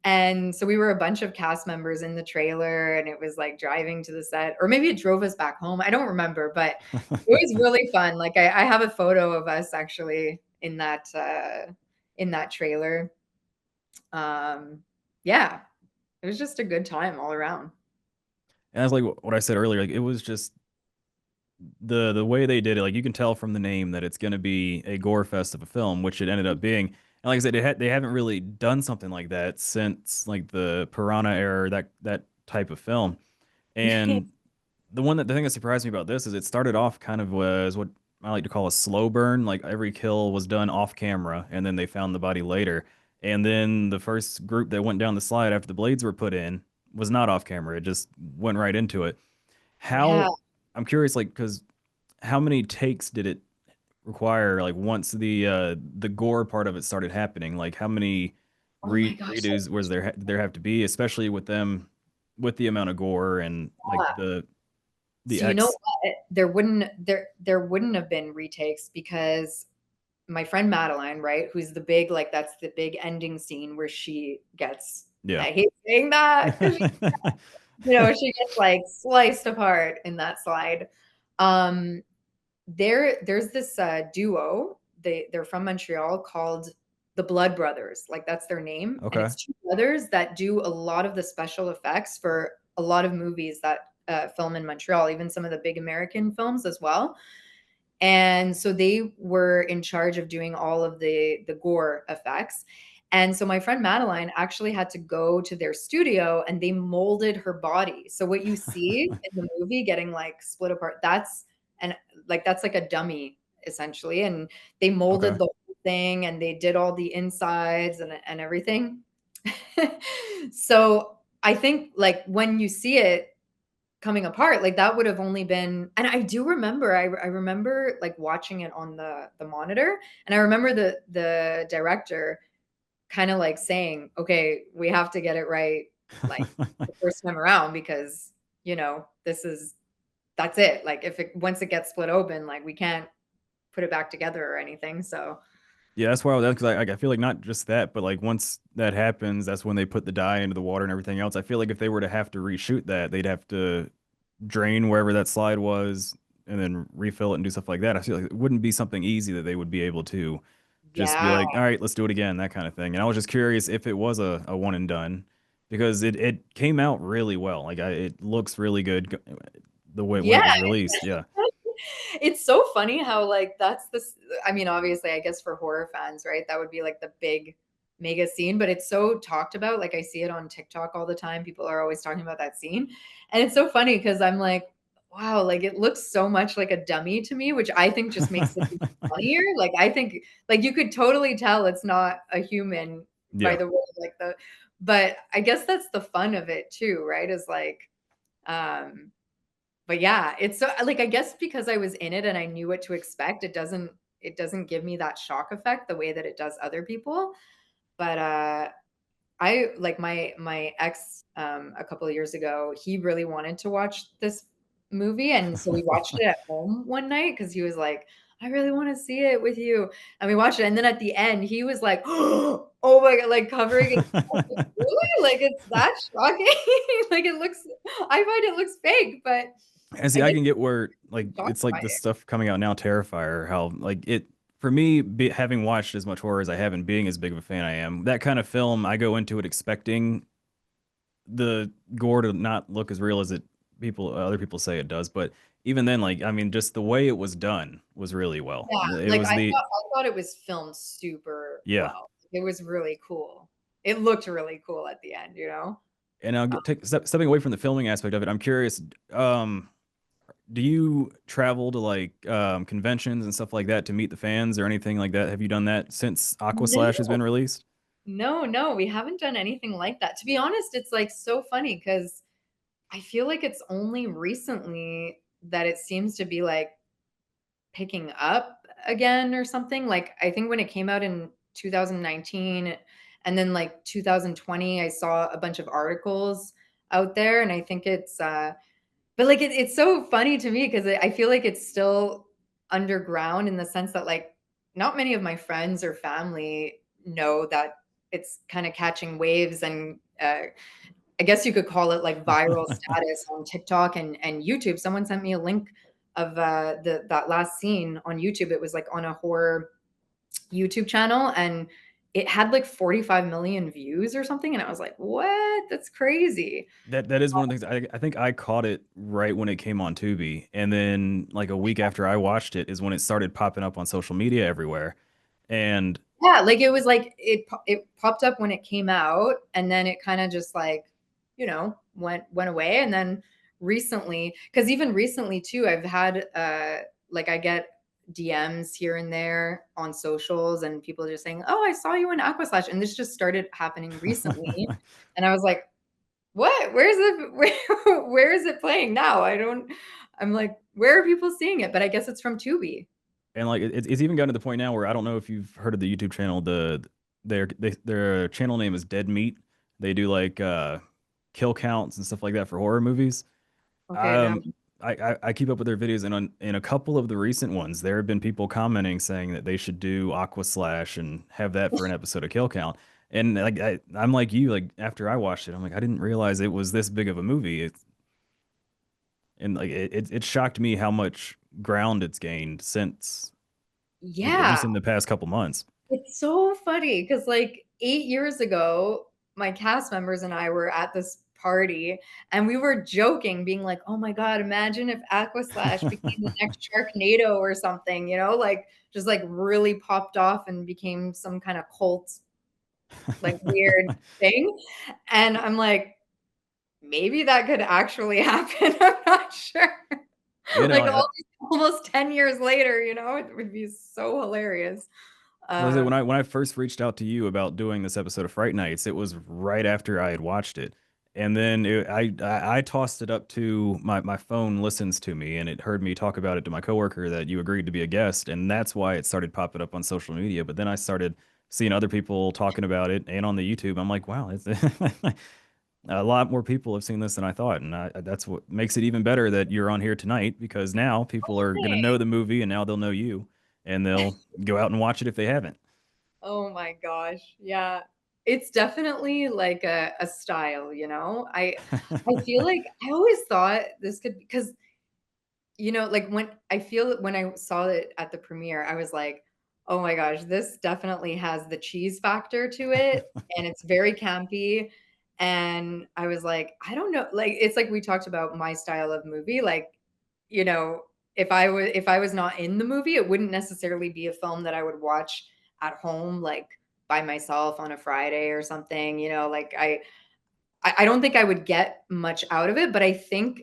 S3: And so we were a bunch of cast members in the trailer, and it was like driving to the set, or maybe it drove us back home. I don't remember, but it was really fun. Like I have a photo of us actually in that trailer. Yeah, it was just a good time all around.
S2: And that's like what I said earlier. Like it was just the way they did it. Like you can tell from the name that it's going to be a gore fest of a film, which it ended up being. And like I said, they haven't really done something like that since like the Piranha era, that type of film. And the thing that surprised me about this is it started off kind of was what I like to call a slow burn. Like every kill was done off camera, and then they found the body later. And then the first group that went down the slide after the blades were put in was not off camera. It just went right into it.
S3: Yeah.
S2: How I'm curious, like, because how many takes did it require? Like once the gore part of it started happening, like how many
S3: Oh my gosh.
S2: redos was there have to be, especially with them with the amount of gore and like
S3: Yeah.
S2: the
S3: So you know
S2: X.
S3: what? There wouldn't have been retakes because my friend Madeline, right, who's the big like that's the big ending scene where she gets
S2: Yeah.
S3: I hate saying that because she gets like sliced apart in that slide. Um there's this duo. They're from Montreal called the Blood Brothers. Like that's their name. And
S2: Okay.
S3: it's two brothers that do a lot of the special effects for a lot of movies that film in Montreal, even some of the big American films as well. And so they were in charge of doing all of the gore effects. And so my friend Madeline actually had to go to their studio and they molded her body. So what you see in the movie getting like split apart, and that's like a dummy essentially. And they molded
S2: Okay.
S3: the whole thing and they did all the insides and everything. So I think like when you see it coming apart, like that would have only been, and I do remember, I remember like watching it on the monitor, and I remember the director kind of like saying, okay, we have to get it right like the first time around, because that's it. Like if it once it gets split open, like we can't put it back together or anything. So
S2: Yeah, that's why because I feel like not just that, but like once that happens, that's when they put the dye into the water and everything else. I feel like if they were to have to reshoot that, they'd have to drain wherever that slide was and then refill it and do stuff like that. I feel like it wouldn't be something easy that they would be able to just be
S3: yeah.
S2: like, all right, let's do it again, that kind of thing. And I was just curious if it was a one and done because it came out really well. Like it looks really good the way when
S3: Yeah.
S2: it was released. Yeah.
S3: It's so funny how like that's this, I mean, obviously, I guess for horror fans, right? That would be like the big mega scene, but it's so talked about. Like I see it on TikTok all the time. People are always talking about that scene. And it's so funny because I'm like, wow, like it looks so much like a dummy to me, which I think just makes it even funnier. Like I think like you could totally tell it's not a human by
S2: Yeah.
S3: the way, like but I guess that's the fun of it too, right? Is like, um, but yeah, it's so like I guess because I was in it and I knew what to expect, it doesn't give me that shock effect the way that it does other people. But I like my ex a couple of years ago, he really wanted to watch this movie, and so we watched it at home one night because he was like, I really want to see it with you. And we watched it, and then at the end he was like, oh my god, like covering his mouth. Like, really? Like it's that shocking? Like it looks, I find it looks fake, but
S2: And
S3: I
S2: see, I
S3: guess
S2: can get where like
S3: shocked
S2: it's like
S3: by
S2: the
S3: it.
S2: stuff coming out now, Terrifier, how like it for me, having watched as much horror as I have and being as big of a fan I am, that kind of film, I go into it expecting the gore to not look as real as other people say it does. But even then, like I mean, just the way it was done was really well.
S3: Yeah,
S2: It
S3: like
S2: was the
S3: I thought it was filmed super
S2: yeah.
S3: well. It was really cool. It looked really cool at the end, you know?
S2: And I'll stepping away from the filming aspect of it. I'm curious. Do you travel to like conventions and stuff like that to meet the fans or anything like that? Have you done that since Aquaslash has
S3: No,
S2: been released?
S3: no, we haven't done anything like that. To be honest, it's like so funny because I feel like it's only recently that it seems to be like picking up again or something. Like I think when it came out in 2019 and then like 2020, I saw a bunch of articles out there, and I think it's but like it's so funny to me because I feel like it's still underground in the sense that like not many of my friends or family know that it's kind of catching waves, and I guess you could call it like viral status on TikTok and YouTube. Someone sent me a link of that last scene on YouTube. It was like on a horror YouTube channel, and it had like 45 million views or something. And I was like, what? That's crazy.
S2: That is one of the things I think I caught it right when it came on Tubi, and then like a week after I watched it is when it started popping up on social media everywhere. And
S3: Yeah, like it was like it popped up when it came out, and then it kind of just like, went away. And then recently, because even recently too, I've had like I get DMs here and there on socials, and people just saying, "Oh, I saw you in Aquaslash," and this just started happening recently, and I was like, "What? Where is it? Where is it playing now?" I'm like, "Where are people seeing it?" But I guess it's from Tubi.
S2: and like it's even gotten to the point now where I don't know if you've heard of the YouTube channel. Their channel name is Dead Meat. They do like kill counts and stuff like that for horror movies.
S3: Okay, no.
S2: Um, I keep up with their videos, and in a couple of the recent ones, there have been people commenting saying that they should do Aquaslash and have that for an episode of Kill Count. And like I'm like you, like after I watched it, I'm like I didn't realize it was this big of a movie. And like it shocked me how much ground it's gained since like at
S3: Yeah.
S2: least in the past couple months.
S3: It's so funny because, like, 8 years ago, my cast members and I were at this party, and we were joking, being like, "Oh my god, imagine if Aquaslash became the next Sharknado or something," like, just, like, really popped off and became some kinda cult, like, weird thing, and I'm like, "Maybe that could actually happen." I'm not sure.
S2: You know,
S3: Like, all these almost 10 years later, it would be so hilarious.
S2: was it when
S3: Um
S2: I first reached out to you about doing this episode of Fright Nights, it was right after I had watched it. And then I tossed it up to my phone listens to me, and it heard me talk about it to my coworker that you agreed to be a guest, and that's why it started popping up on social media. But then I started seeing other people talking about it and on the YouTube. I'm like, wow, it's a lot more people have seen this than I thought, and that's what makes it even better that you're on here tonight, because now people are gonna know the movie, and now they'll know you, and they'll go out and watch it if they haven't.
S3: Oh my gosh. Yeah. It's definitely like a style, you know? I feel like I always thought this could because like when I feel when I saw it at the premiere, I was like, "Oh my gosh, this definitely has the cheese factor to it, and it's very campy." And I was like, I don't know, like it's like we talked about my style of movie, like, you know, if I was not in the movie, it wouldn't necessarily be a film that I would watch at home like by myself on a Friday or something, like I don't think I would get much out of it, but I think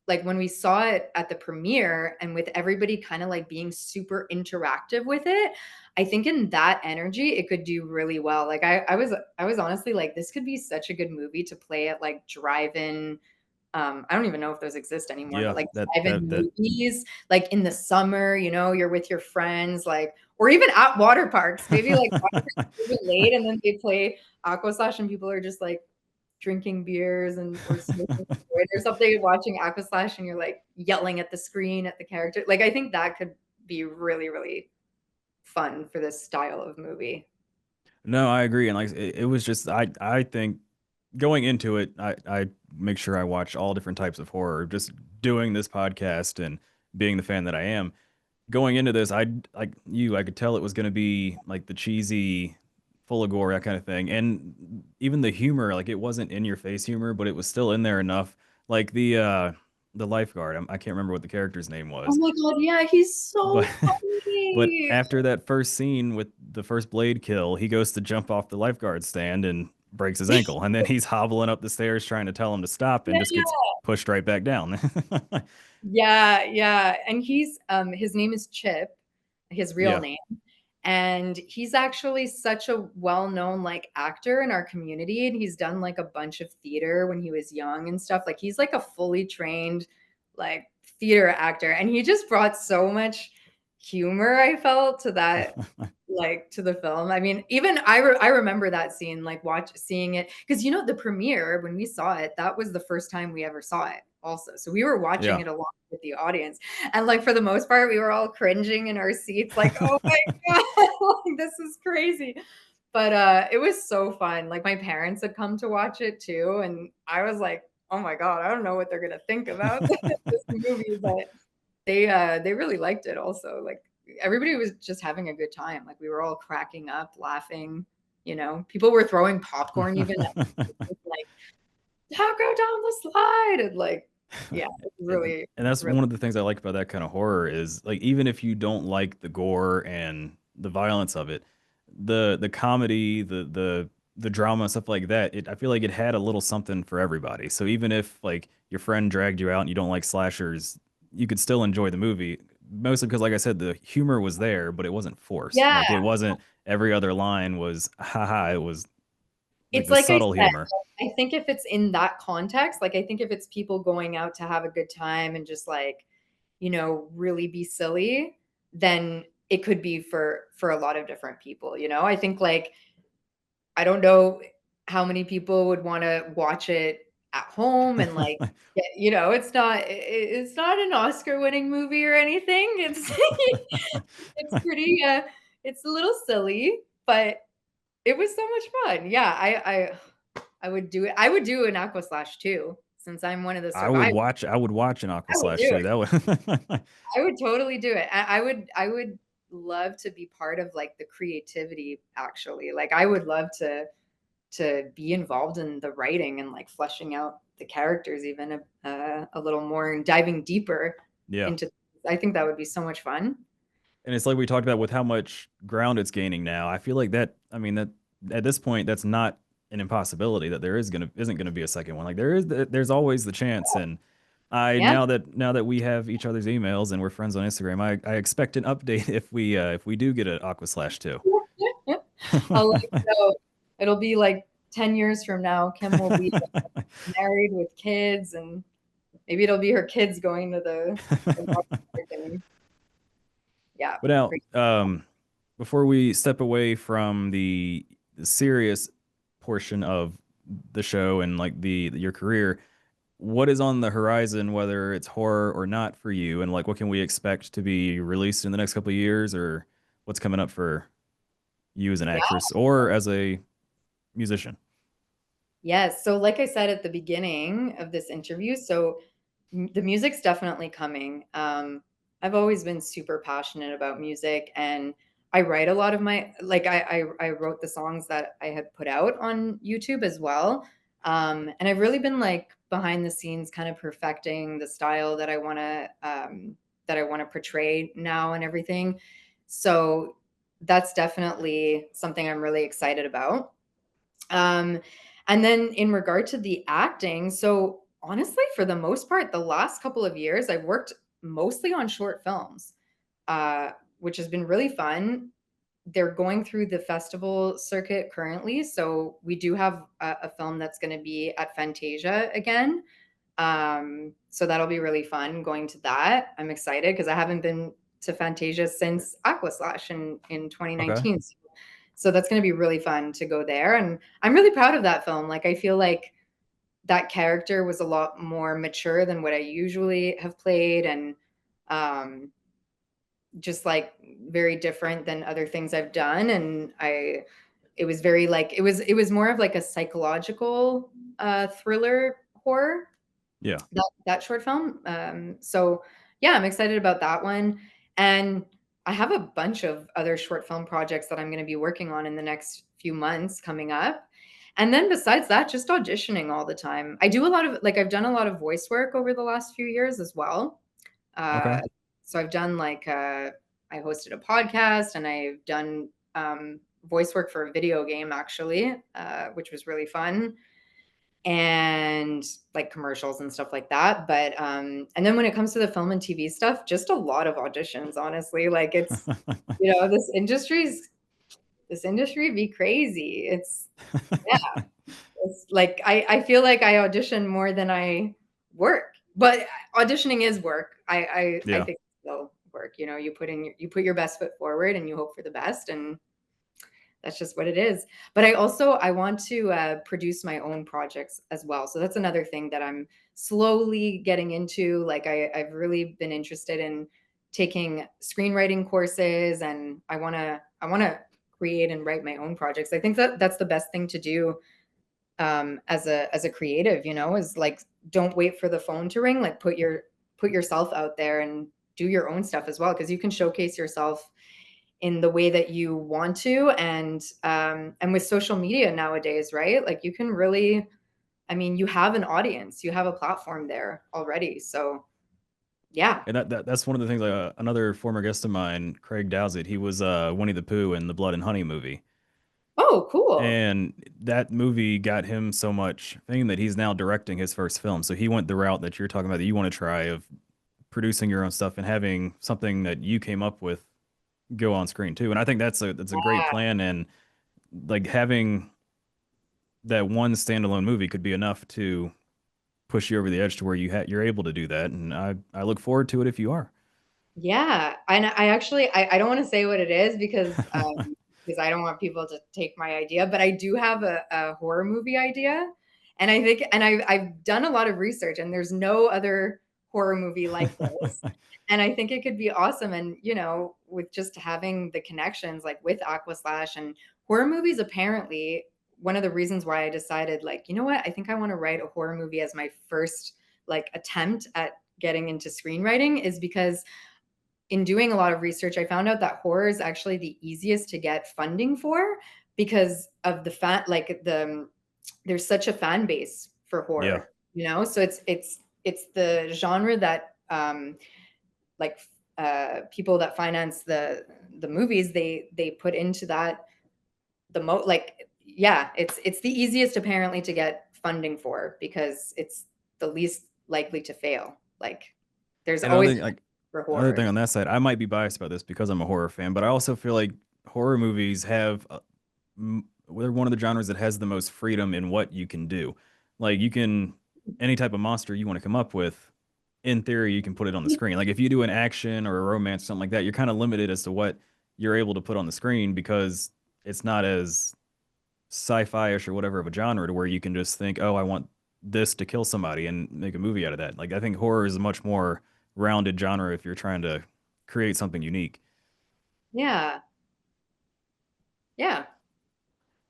S3: like when we saw it at the premiere and with everybody kind of like being super interactive with it, I think in that energy it could do really well. Like I was honestly like this could be such a good movie to play at like drive-in. I don't even know if those exist anymore, but
S2: Yeah,
S3: like
S2: that
S3: drive-in
S2: that that
S3: movies, like in the summer, you're with your friends, like, or even at water parks. Maybe like water parks are really late and then they play Aquaslash and people are just like drinking beers and or smoking joint or something, watching Aquaslash, and you're like yelling at the screen at the character. Like I think that could be really, really fun for this style of movie.
S2: No, I agree, and like it was just I think going into it, I make sure I watch all different types of horror. Just doing this podcast and being the fan that I am, going into this, I like you, I could tell it was going to be like the cheesy, full of gore, that kind of thing, and even the humor, like it wasn't in your face humor, but it was still in there enough. Like the lifeguard, I can't remember what the character's name
S3: Oh
S2: was,
S3: my god, yeah, he's
S2: but
S3: so
S2: but
S3: funny.
S2: after that first scene with the first blade kill, he goes to jump off the lifeguard stand and breaks his ankle, and then he's hobbling up the stairs trying to tell him to stop and just gets
S3: Yeah.
S2: pushed right back down.
S3: Yeah, yeah. And his name is Chip, his real
S2: Yeah.
S3: name. And he's actually such a well-known like actor in our community. And he's done like a bunch of theater when he was young and stuff. Like he's like a fully trained like theater actor. And he just brought so much humor, I felt, to that like to the film. I mean, even I remember that scene, like seeing it because the premiere when we saw it, that was the first time we ever saw it. Also, so we were watching
S2: Yeah.
S3: it along with the audience, and like for the most part, we were all cringing in our seats, like, "Oh my god, like, this is crazy." But it was so fun. Like my parents had come to watch it too, and I was like, "Oh my god, I don't know what they're gonna think about this movie," but they really liked it also. Like everybody was just having a good time. Like we were all cracking up, laughing. People were throwing popcorn even like "Don't go down the slide," and like, yeah, it's really,
S2: And that's
S3: really
S2: one of the things I like about that kind of horror is like even if you don't like the gore and the violence of it, the comedy, the drama, stuff like that, I feel like it had a little something for everybody. So even if like your friend dragged you out and you don't like slashers, you could still enjoy the movie. Mostly because, like I said, the humor was there, but it wasn't forced.
S3: yeah.
S2: Like it wasn't every other line was haha. It was like
S3: It's
S2: the
S3: like I
S2: subtle
S3: said,
S2: humor.
S3: I think if it's in that context, like I think if it's people going out to have a good time and just like, really be silly, then it could be for a lot of different people. I think like I don't know how many people would wanna watch it at home and, like, it's not an Oscar-winning movie or anything. It's it's pretty, it's a little silly, but it was so much fun. Yeah, I would do it. I would do an Aquaslash too, since I'm one of the survivors.
S2: I would watch an
S3: I would
S2: Aquaslash
S3: do
S2: too.
S3: it.
S2: That would
S3: I would totally do it. I would love to be part of, like, the creativity, actually. Like, I would love to be involved in the writing and like fleshing out the characters even a little more and diving deeper
S2: yeah.
S3: into. I think that would be so much fun.
S2: And it's like we talked about with how much ground it's gaining now. I feel like that, I mean, that at this point, that's not an impossibility that there isn't gonna be a second one. Like there's always the chance. And I
S3: Yeah,
S2: now that we have each other's emails and we're friends on Instagram, I expect an update if we do get an Aquaslash too.
S3: I'll let you know. It'll be like 10 years from now. Kim will be married with kids, and maybe it'll be her kids going to the and yeah.
S2: But now, before we step away from the serious portion of the show and like your career, what is on the horizon, whether it's horror or not for you, and like what can we expect to be released in the next couple of years, or what's coming up for you as an
S3: Yeah.
S2: actress or as a musician?
S3: Yes. So, like I said at the beginning of this interview, so the music's definitely coming. I've always been super passionate about music, and I write a lot of my like I wrote the songs that I had put out on YouTube as well. And I've really been like behind the scenes, kind of perfecting the style that I want to portray now and everything. So that's definitely something I'm really excited about. Um, and then in regard to the acting, so honestly, for the most part, the last couple of years, I've worked mostly on short films, which has been really fun. They're going through the festival circuit currently. So we do have a film that's going to be at Fantasia again. So that'll be really fun going to that. I'm excited because I haven't been to Fantasia since Aquaslash in
S2: Okay.
S3: 2019. So that's going to be really fun to go there. And I'm really proud of that film. Like, I feel like that character was a lot more mature than what I usually have played. And um, just like very different than other things I've done. And it was very like, it was more of like a psychological thriller horror,
S2: Yeah.
S3: that short film. So yeah, I'm excited about that one. And I have a bunch of other short film projects that I'm going to be working on in the next few months coming up. And then besides that, just auditioning all the time. I do a lot of like, I've done a lot of voice work over the last few years as well.
S2: Okay.
S3: So I've done like, I hosted a podcast, and I've done voice work for a video game actually, which was really fun, and like commercials and stuff like that. But and then when it comes to the film and TV stuff, just a lot of auditions, honestly. Like, it's, this industry be crazy. It's, yeah, it's like I feel like I audition more than I work. But auditioning is work. I
S2: Yeah.
S3: think it's still work. You put your best foot forward, and you hope for the best, and that's just what it is. But I want to produce my own projects as well. So that's another thing that I'm slowly getting into. Like, I've really been interested in taking screenwriting courses, and I want to create and write my own projects. I think that that's the best thing to do, as a creative, is like, don't wait for the phone to ring. Like, put yourself out there and do your own stuff as well, because you can showcase yourself in the way that you want to. And with social media nowadays, right? Like, you can really, I mean, you have an audience, you have a platform there already. So yeah.
S2: And that's one of the things. Another former guest of mine, Craig Dowsett, he was Winnie the Pooh in the Blood and Honey movie.
S3: Oh, cool.
S2: And that movie got him so much fame that he's now directing his first film. So he went the route that you're talking about, that you want to try, of producing your own stuff and having something that you came up with go on screen too. And I think that's a great
S3: Yeah.
S2: plan. And like having that one standalone movie could be enough to push you over the edge to where you're able to do that. And I look forward to it if you are.
S3: Yeah. And I actually, I don't want to say what it is, because I don't want people to take my idea, but I do have a horror movie idea. And I think, and I've done a lot of research, and there's no other horror movie like this. And I think it could be awesome. And, with just having the connections, like with Aquaslash and horror movies, apparently one of the reasons why I decided, like, you know what, I think I want to write a horror movie as my first like attempt at getting into screenwriting, is because in doing a lot of research, I found out that horror is actually the easiest to get funding for, because of the like there's such a fan base for
S2: Yeah.
S3: horror, so it's the genre that like people that finance the movies, they put into that like, yeah, it's the easiest apparently to get funding for, because it's the least likely to fail. Like, there's
S2: And another
S3: always
S2: thing, like
S3: for
S2: another
S3: horror.
S2: thing on that side, I might be biased about this because I'm a horror fan, but I also feel like horror movies have they're one of the genres that has the most freedom in what you can do. Like you can any type of monster you want to come up with, in theory, you can put it on the screen. Like if you do an action or a romance, something like that, you're kind of limited as to what you're able to put on the screen because it's not as sci-fi-ish or whatever of a genre to where you can just think, oh, I want this to kill somebody and make a movie out of that. Like I think horror is a much more rounded genre if you're trying to create something unique.
S3: Yeah. Yeah.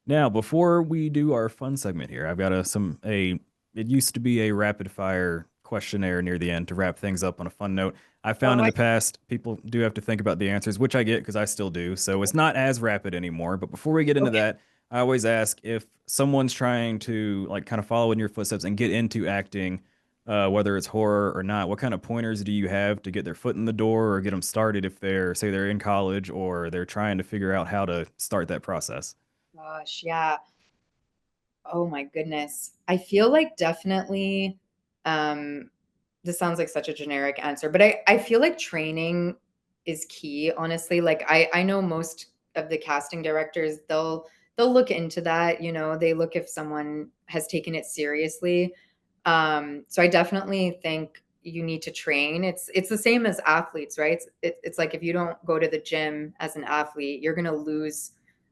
S2: Now, before we do our fun segment here, I've got a it used to be a rapid fire questionnaire near the end to wrap things up on a fun note. I
S3: Oh
S2: found in
S3: my,
S2: the past people do have to think about the answers, which I get because I still do. So it's not as rapid anymore. But before we get into
S3: okay.
S2: that, I always ask if someone's trying to like kind of follow in your footsteps and get into acting, whether it's horror or not, what kind of pointers do you have to get their foot in the door or get them started if they're, say, they're in college or they're trying to figure out how to start that process?
S3: Gosh, yeah. Oh my goodness. I feel like definitely, um, this sounds like such a generic answer, but I feel like training is key, honestly. Like I know most of the casting directors, they'll look into that, they look if someone has taken it seriously. So I definitely think you need to train. It's the same as athletes, right? It's like if you don't go to the gym as an athlete, you're gonna lose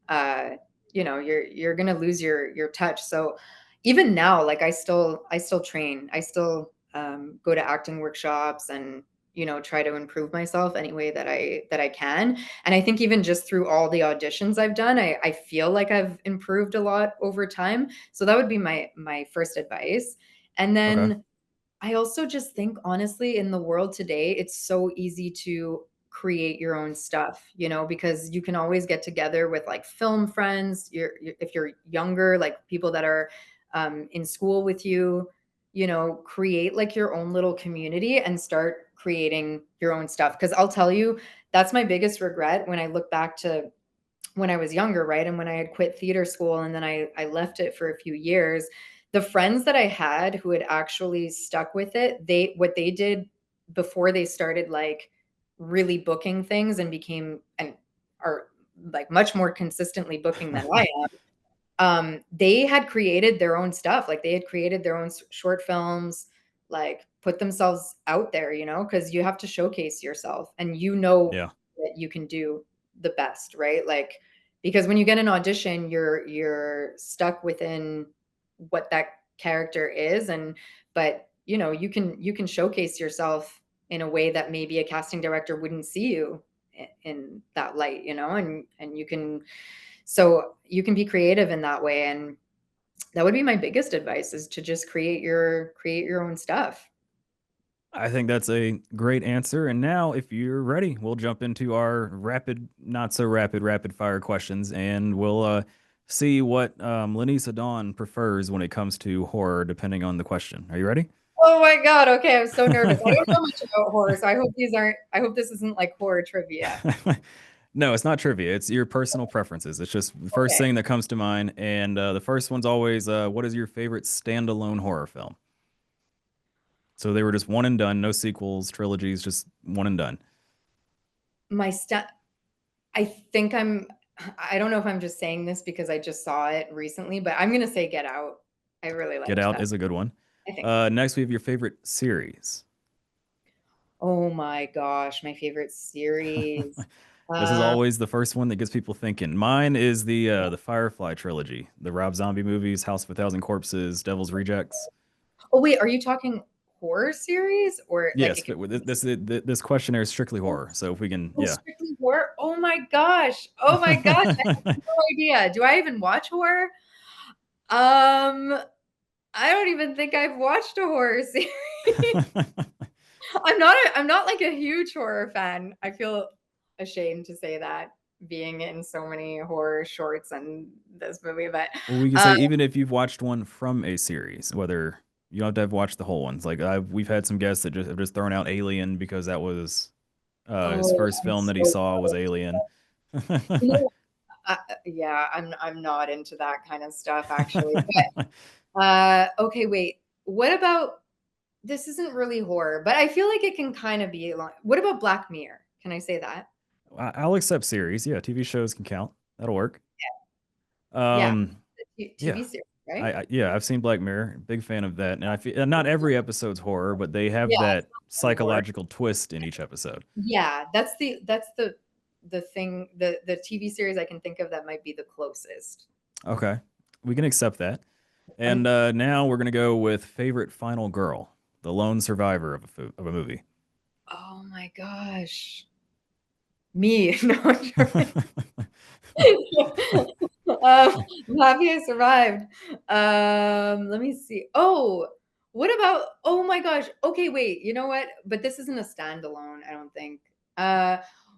S3: uh you're gonna lose your touch. So even now, like I still train. I still go to acting workshops and try to improve myself any way that I can. And I think even just through all the auditions I've done, I feel like I've improved a lot over time. So that would be my first advice. And
S2: Okay.
S3: then I also just think honestly in the world today, it's so easy to create your own stuff, because you can always get together with like film friends. If you're younger, like people that are in school with you, create like your own little community and start creating your own stuff. Because I'll tell you, that's my biggest regret when I look back to when I was younger, right? And when I had quit theater school and then I left it for a few years, the friends that I had who had actually stuck with it, what they did before they started like really booking things and became and are like much more consistently booking than I am. They had created their own stuff. Like they had created their own short films, like put themselves out there, because you have to showcase yourself and
S2: Yeah.
S3: that you can do the best, right? Like because when you get an audition, you're stuck within what that character is but you can showcase yourself in a way that maybe a casting director wouldn't see you in that light, and you can be creative in that way. And that would be my biggest advice is to just create your own stuff.
S2: I think that's a great answer. And now, if you're ready, we'll jump into our rapid, not so rapid, rapid fire questions, and we'll see what Lanisa Dawn prefers when it comes to horror, depending on the question. Are you ready?
S3: Oh my God. Okay. I'm so nervous. I don't know much about horror. So I hope this isn't like horror trivia.
S2: No, it's not trivia. It's your personal preferences. It's just the first
S3: Okay.
S2: thing that comes to mind. And the first one's always, what is your favorite standalone horror film? So they were just one and done, no sequels, trilogies, just one and done.
S3: My st I think I don't know if I'm just saying this because I just saw it recently, but I'm gonna say Get Out. I really
S2: Get
S3: liked
S2: Out
S3: that.
S2: is a good one.
S3: I think so.
S2: Next, we have your favorite series.
S3: Oh my gosh, my favorite series.
S2: This is
S3: Um,
S2: always the first one that gets people thinking. Mine is the Firefly trilogy, the Rob Zombie movies, House of a Thousand Corpses, Devil's Rejects.
S3: oh wait, are you talking horror series or like
S2: Yes,
S3: it could
S2: but this questionnaire is strictly
S3: oh,
S2: horror. So if we can,
S3: oh,
S2: yeah.
S3: strictly horror? Oh my gosh. Oh my gosh, I have no idea. Do I even watch horror? Um, I don't even think I've watched a horror series. I'm not like a huge horror fan. I feel ashamed to say that being in so many horror shorts and this movie, but
S2: Well, we can
S3: uh,
S2: say even if you've watched one from a series, whether you don't have to have watched the whole ones. Like we've had some guests that just have just thrown out Alien because that was his
S3: oh,
S2: first
S3: I'm
S2: film that he
S3: so
S2: saw was Alien.
S3: you know, yeah, I'm not into that kind of stuff actually. But okay, wait. What about this isn't really horror, but I feel like it can kind of be long. What about Black Mirror? Can I say that?
S2: I'll accept series. Yeah, TV shows can count. That'll work.
S3: Yeah,
S2: Um,
S3: the
S2: yeah.
S3: TV series. right?
S2: Yeah, I've seen Black Mirror. Big fan of that. And I feel not every episode's horror, but they have
S3: Yeah, it's
S2: that
S3: not really horror.
S2: psychological twist in each episode.
S3: Yeah, that's the thing, the TV series I can think of that might be the closest.
S2: Okay, we can accept that.
S3: Um,
S2: And now we're gonna go with favorite final girl, the lone survivor of a movie.
S3: oh my gosh. Me. No, I'm joking. I'm happy I survived. Let me see. Oh, what about, oh my gosh. Okay, wait, you know what? But this isn't a standalone, I don't think.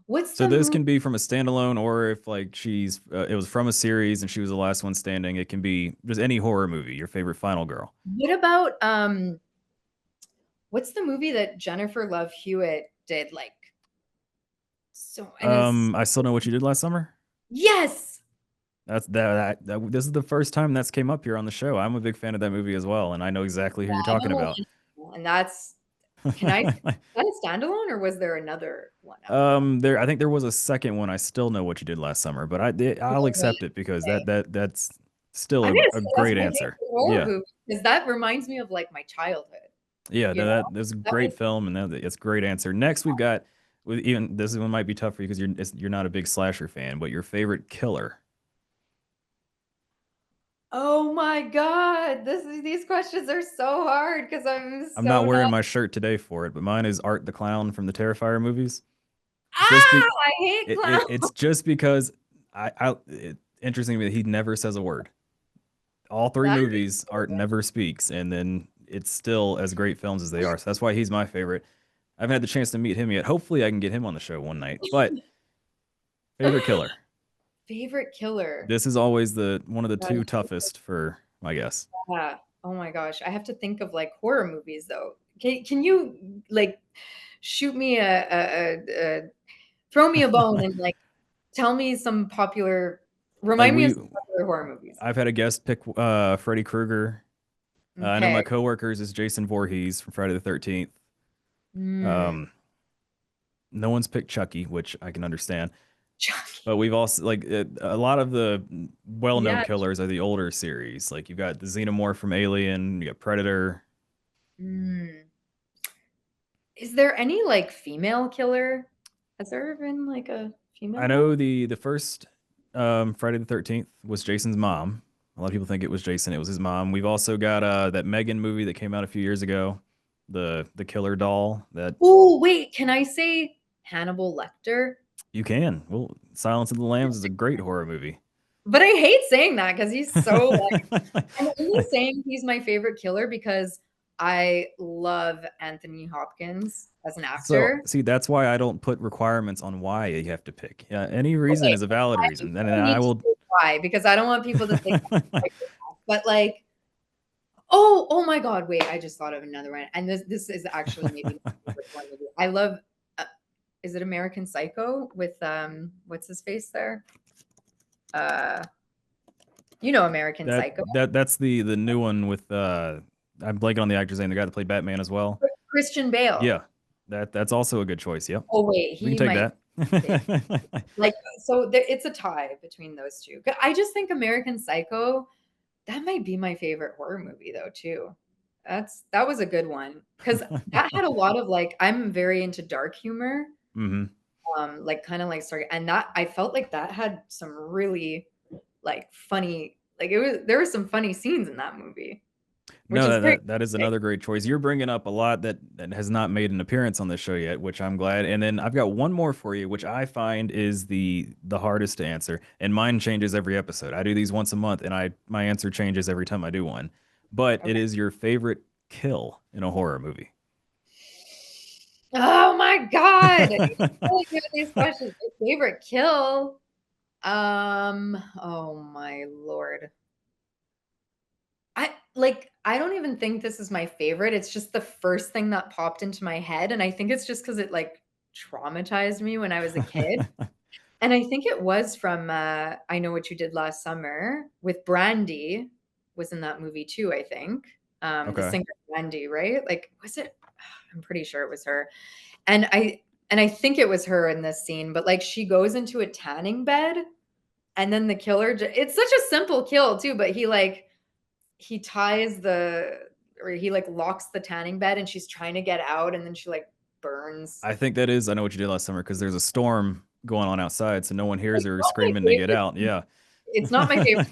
S3: What's
S2: So
S3: the
S2: this
S3: movie?
S2: can be from a standalone, or if like it was from a series and she was the last one standing. It can be just any horror movie. Your favorite final girl.
S3: What about what's the movie that Jennifer Love Hewitt did? Like, so, and it's,
S2: I still know what you did last summer.
S3: yes.
S2: That's this is the first time that's came up here on the show. I'm a big fan of that movie as well, and I know exactly who you're
S3: I
S2: talking
S3: know
S2: about.
S3: Lanisa, and that's, can I, is that a standalone or was there another one out?
S2: I think there was a second one. I still know what you did last summer, but I'll accept it because
S3: Okay.
S2: that's still
S3: I'm gonna
S2: a
S3: say that's
S2: great
S3: my
S2: answer.
S3: favorite horror
S2: Yeah.
S3: movie because that reminds me of like my childhood.
S2: Yeah,
S3: You know,
S2: that's a
S3: that
S2: great
S3: makes
S2: film, and it's a great answer. Next, we've got with even this one might be tough for you because you're not a big slasher fan, but your favorite killer.
S3: oh my God, these questions are so hard because I'm
S2: I'm
S3: so
S2: not wearing
S3: not.
S2: my shirt today for it, but mine is Art the Clown from the Terrifier movies. Just
S3: Ah,
S2: be
S3: I hate clowns.
S2: it's just because interesting to me that he never says a word. All three
S3: That
S2: movies, Art never speaks, and then it's still as great films as they are. So that's why he's my favorite. I haven't had the chance to meet him yet. Hopefully, I can get him on the show one night. But favorite killer.
S3: favorite killer.
S2: This is always the one of the
S3: That
S2: two
S3: is,
S2: toughest for my guess.
S3: yeah. Oh my gosh, I have to think of like horror movies though. Can you like shoot me throw me a bone and like tell me some popular,
S2: Like
S3: remind me of some popular horror movies.
S2: I've had a guest pick Freddy Krueger. I know my
S3: Okay.
S2: coworkers is Jason Voorhees from Friday the 13th.
S3: Mm.
S2: Um, no one's picked Chucky, which I can understand.
S3: Chucky.
S2: But we've also like a lot of the well-known
S3: Yeah.
S2: killers are the older series. Like you've got the Xenomorph from Alien, you got Predator.
S3: Mm. Is there any like female killer? Has there been like a
S2: I
S3: female
S2: know
S3: one?
S2: the first Friday the 13th was Jason's mom. A lot of people think it was Jason. It was his mom. We've also got that Megan movie that came out a few years ago, the killer doll that
S3: Oh, wait, can I say Hannibal Lecter?
S2: you can. Well, Silence of the Lambs is a great horror movie.
S3: But I hate saying that because he's so like, I'm only saying he's my favorite killer because I love Anthony Hopkins as an
S2: So,
S3: actor.
S2: see, that's why I don't put requirements on why you have to pick. Yeah, any reason
S3: Okay,
S2: is a valid
S3: I
S2: reason. And
S3: don't
S2: I
S3: need to
S2: will
S3: say why because I don't want people to think I'm a psychopath. But like, oh my God, wait, I just thought of another one. And this is actually maybe my favorite one movie. I love uh, is it American Psycho with what's his face there? Uh you know American Psycho.
S2: that's the new one with I'm blanking on the actor's name, the guy that played Batman as well.
S3: Christian Bale.
S2: Yeah. That's also a good choice. Yep.
S3: Oh wait,
S2: We can
S3: he
S2: take
S3: might be
S2: that.
S3: like, so there, it's a tie between those two. I just think American Psycho, that might be my favorite horror movie though too. That was a good one because that had a lot of like, I'm very into dark humor,
S2: hmm
S3: like kind of like story, and that I felt like that had some really like funny, like it was, there were some funny scenes in that movie, which
S2: No,
S3: is very
S2: that is
S3: interesting.
S2: another great choice. You're bringing up a lot that has not made an appearance on this show yet, which I'm glad. And then I've got one more for you, which I find is the hardest to answer, and mine changes every episode. I do these once a month, and my answer changes every time I do one. But it
S3: Okay.
S2: is your favorite kill in a horror movie.
S3: Oh my God, you're really good at these questions. My favorite kill. Oh my Lord. I don't even think this is my favorite. It's just the first thing that popped into my head. And I think it's just because it like traumatized me when I was a kid. And I think it was from I Know What You Did Last Summer with Brandy was in that movie too, I think. The
S2: Okay.
S3: singer Brandy, right? Like, was it? I'm pretty sure it was her. And I think it was her in this scene, but like she goes into a tanning bed and then the killer it's such a simple kill too, but he like he ties or he like locks the tanning bed and she's trying to get out and then she like burns.
S2: I think that is I Know What You Did Last Summer because there's a storm going on outside, so no one hears
S3: It's
S2: her
S3: not my
S2: screaming to get
S3: favorite.
S2: out. Yeah.
S3: It's not my favorite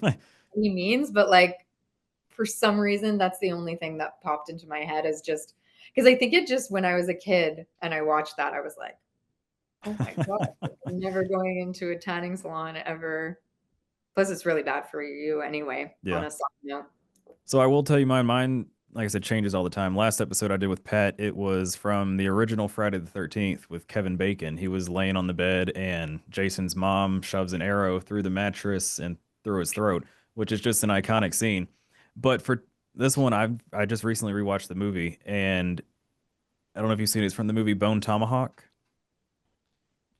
S3: he means, but like for some reason that's the only thing that popped into my head is just because I think it just when I was a kid and I watched that, I was like, oh my God, I'm never going into a tanning salon ever. Plus, it's really bad for you anyway, on
S2: Yeah.
S3: a side note.
S2: So I will tell you mine, like I said, changes all the time. Last episode I did with Pat, it was from the original Friday the 13th with Kevin Bacon. He was laying on the bed and Jason's mom shoves an arrow through the mattress and through his throat, which is just an iconic scene. But for this one, I just recently rewatched the movie and I don't know if you've seen it. It's from the movie Bone Tomahawk.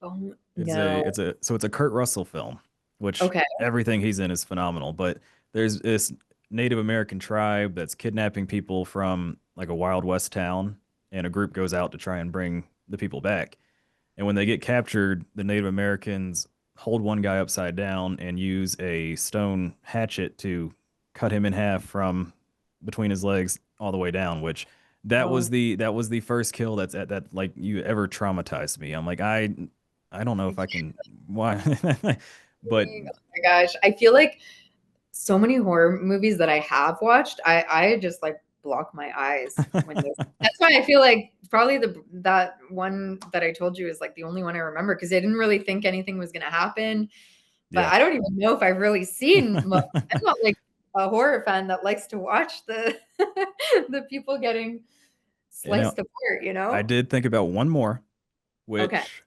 S3: Oh,
S2: It's a
S3: no.
S2: it's a Kurt Russell film, which
S3: Okay.
S2: everything he's in is phenomenal. But there's this Native American tribe that's kidnapping people from like a Wild West town, and a group goes out to try and bring the people back. And when they get captured, the Native Americans hold one guy upside down and use a stone hatchet to cut him in half from between his legs all the way down, which
S3: Oh,
S2: that was the first kill that's at that like you ever traumatized me. I'm like I don't know if I can why but
S3: oh my gosh. I feel like so many horror movies that I have watched, I just like block my eyes when they that's why I feel like probably that one that I told you is like the only one I remember because I didn't really think anything was gonna happen. But
S2: yeah.
S3: I don't even know if I've really seen mo I'm not like a horror fan that likes to watch the the people getting
S2: You know,
S3: sliced apart, you
S2: I
S3: know?
S2: did think about one more,
S3: Okay,
S2: which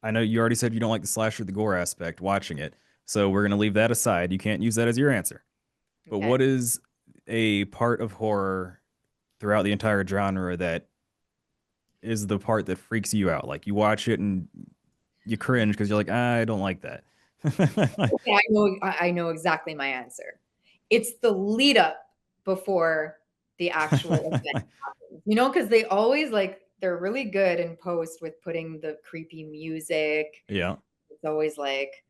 S2: I know you already said you don't like the slasher the gore aspect watching it. So we're gonna leave that aside. You can't use that as your answer. But
S3: okay.
S2: what is a part of horror throughout the entire genre that is the part that freaks you out? Like you watch it and you cringe because you're like, I don't like that.
S3: Okay, I know exactly my answer. It's the lead up before the actual event happens, you know, because they always like they're really good in post with putting the creepy music.
S2: Yeah.
S3: It's always like,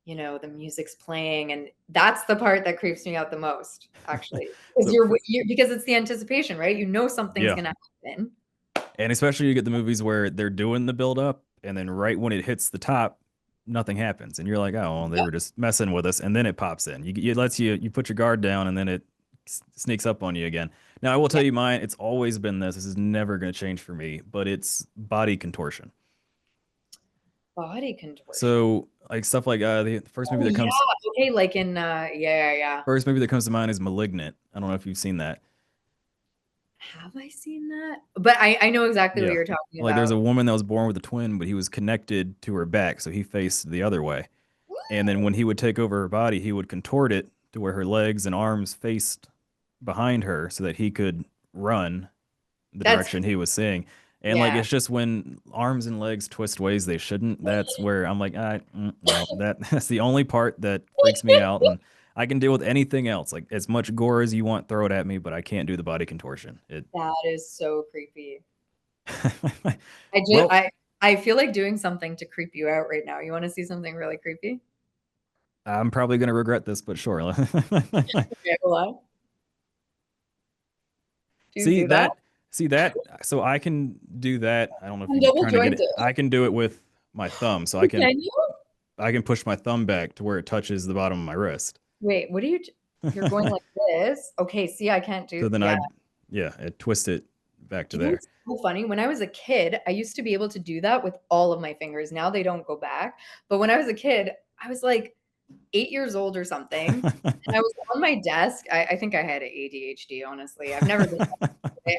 S3: you know, the music's playing, and that's the part that creeps me out the most, actually, because
S2: So for
S3: you're because it's the anticipation, right? You know something's
S2: yeah.
S3: gonna happen.
S2: And especially you get the movies where they're doing the build up and then right when it hits the top, nothing happens. And you're like, oh, well, they
S3: Yep.
S2: were just messing with us. And then it pops in. It lets you put your guard down and then it sneaks up on you again. Now, I will
S3: Yeah,
S2: tell you mine, it's always been this. This is never going to change for me, but it's body contortion.
S3: body contortion.
S2: So, like stuff like the
S3: Oh, yeah, okay, like in, yeah.
S2: first movie that comes to mind is Malignant. I don't know if you've seen that.
S3: Have I seen that? But I know exactly what
S2: Yeah.
S3: you're talking
S2: Like there's
S3: about.
S2: a woman that was born with a twin, but he was connected to her back, so he faced the other way. And then when he would take over her body, he would contort it to where her legs and arms faced behind her so that he could run the
S3: That's
S2: direction he was seeing. And like
S3: yeah.
S2: it's just when arms and legs twist ways they shouldn't, that's where I'm like, no, that's the only part that freaks me out. And I can deal with anything else, like as much gore as you want, throw it at me, but I can't do the body contortion. It
S3: That is so creepy. I just
S2: well,
S3: I feel like doing something to creep you out right now. You wanna see something really creepy?
S2: I'm probably gonna regret this, but sure.
S3: Okay, hold on. Do you
S2: See
S3: see that?
S2: that? See that? So I can do that. I don't know if
S3: I'm
S2: you're
S3: double
S2: trying to get it.
S3: jointed.
S2: I can do it with my thumb. So
S3: Can you?
S2: I can push my thumb back to where it touches the bottom of my wrist.
S3: Wait, what are you you're going like this? Okay, see, I can't do
S2: So then
S3: yeah.
S2: I twist it back to
S3: Do you know
S2: there.
S3: what's so funny? When I was a kid, I used to be able to do that with all of my fingers. Now they don't go back. But when I was a kid, I was like 8 years old or something, and I was on my desk. I think I had ADHD, honestly. I've never been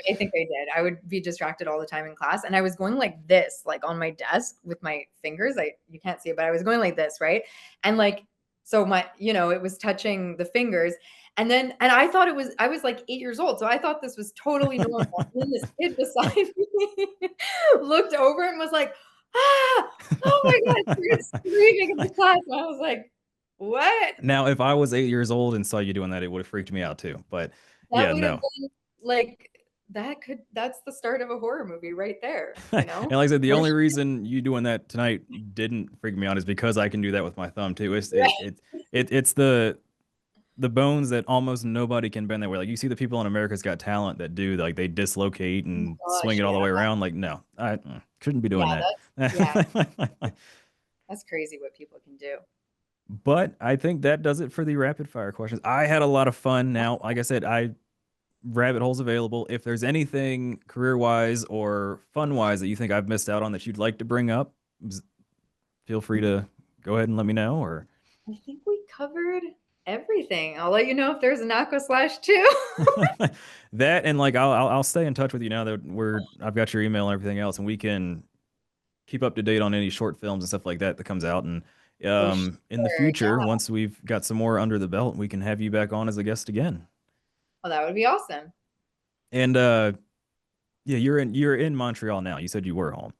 S3: I think I did. I would be distracted all the time in class, and I was going like this, like on my desk with my fingers. You can't see it, but I was going like this, right? And like so my, you know, it was touching the fingers. And I thought I was like 8 years old. So I thought this was totally normal. And then this kid beside me looked over and was like, ah, oh my God, started screaming in the class. And I was like, what?
S2: Now, if I was 8 years old and saw you doing that, it would have freaked me out too. But
S3: That
S2: yeah,
S3: would have
S2: no.
S3: been like that's the start of a horror movie right there, you
S2: And
S3: know?
S2: like I said, the
S3: Or
S2: only reason you doing that tonight didn't freak me out is because I can do that with my thumb too.
S3: right.
S2: It's the the bones that almost nobody can bend that way. Like you see the people on America's Got Talent that do like they dislocate
S3: Oh
S2: and
S3: my
S2: swing
S3: gosh,
S2: it all the
S3: yeah.
S2: way around. Like no, I shouldn't be doing
S3: Yeah, yeah,
S2: that.
S3: that's crazy what people can do.
S2: But I think that does it for the rapid fire questions. I had a lot of fun. Now, like I said, I rabbit holes available. If there's anything career wise or fun wise that you think I've missed out on that you'd like to bring up, feel free to go ahead and let me know. Or
S3: I think we covered everything. I'll let you know if there's an Aquaslash too.
S2: that, and like I'll stay in touch with you now that I've got your email and everything else, and we can keep up to date on any short films and stuff like that that comes out. And
S3: For sure.
S2: in the
S3: Yeah.
S2: future, once we've got some more under the belt, we can have you back on as a guest again.
S3: Well, that would be awesome.
S2: And yeah, you're in Montreal now. You said you were home.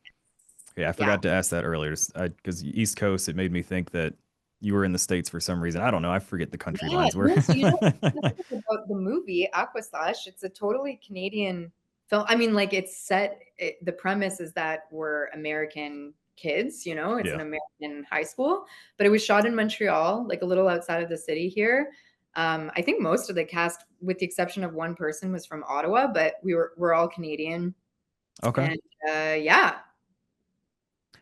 S2: Okay, I forgot to ask that earlier, because East Coast, it made me think that you were in the States for some reason. I don't know. I forget the country lines were.
S3: No, so you know about the movie Aquaslash, it's a totally Canadian film. I mean, like it's set, the premise is that we're American kids, you know, it's an
S2: Yeah.
S3: American high school, but it was shot in Montreal, like a little outside of the city here. I think most of the cast, with the exception of one person, was from Ottawa, but we're all Canadian.
S2: Okay.
S3: And yeah.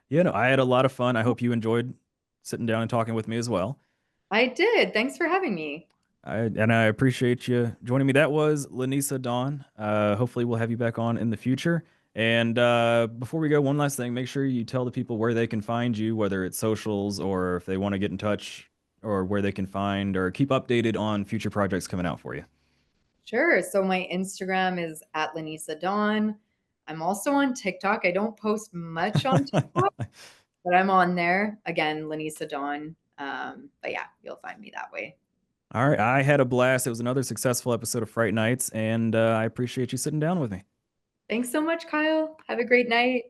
S2: Yeah, no, I had a lot of fun. I hope you enjoyed sitting down and talking with me as well.
S3: I did. Thanks for having me.
S2: And I appreciate you joining me. That was Lanisa Dawn. Hopefully, we'll have you back on in the future. And before we go, one last thing: make sure you tell the people where they can find you, whether it's socials or if they want to get in touch, or where they can find or keep updated on future projects coming out for you.
S3: Sure. So my Instagram is at Lanisa Dawn. I'm also on TikTok. I don't post much on TikTok, but I'm on there. Again, Lanisa Dawn. But yeah, you'll find me that way.
S2: All right, I had a blast. It was another successful episode of Fright Nightz, and I appreciate you sitting down with me.
S3: Thanks so much, Kyle. Have a great night.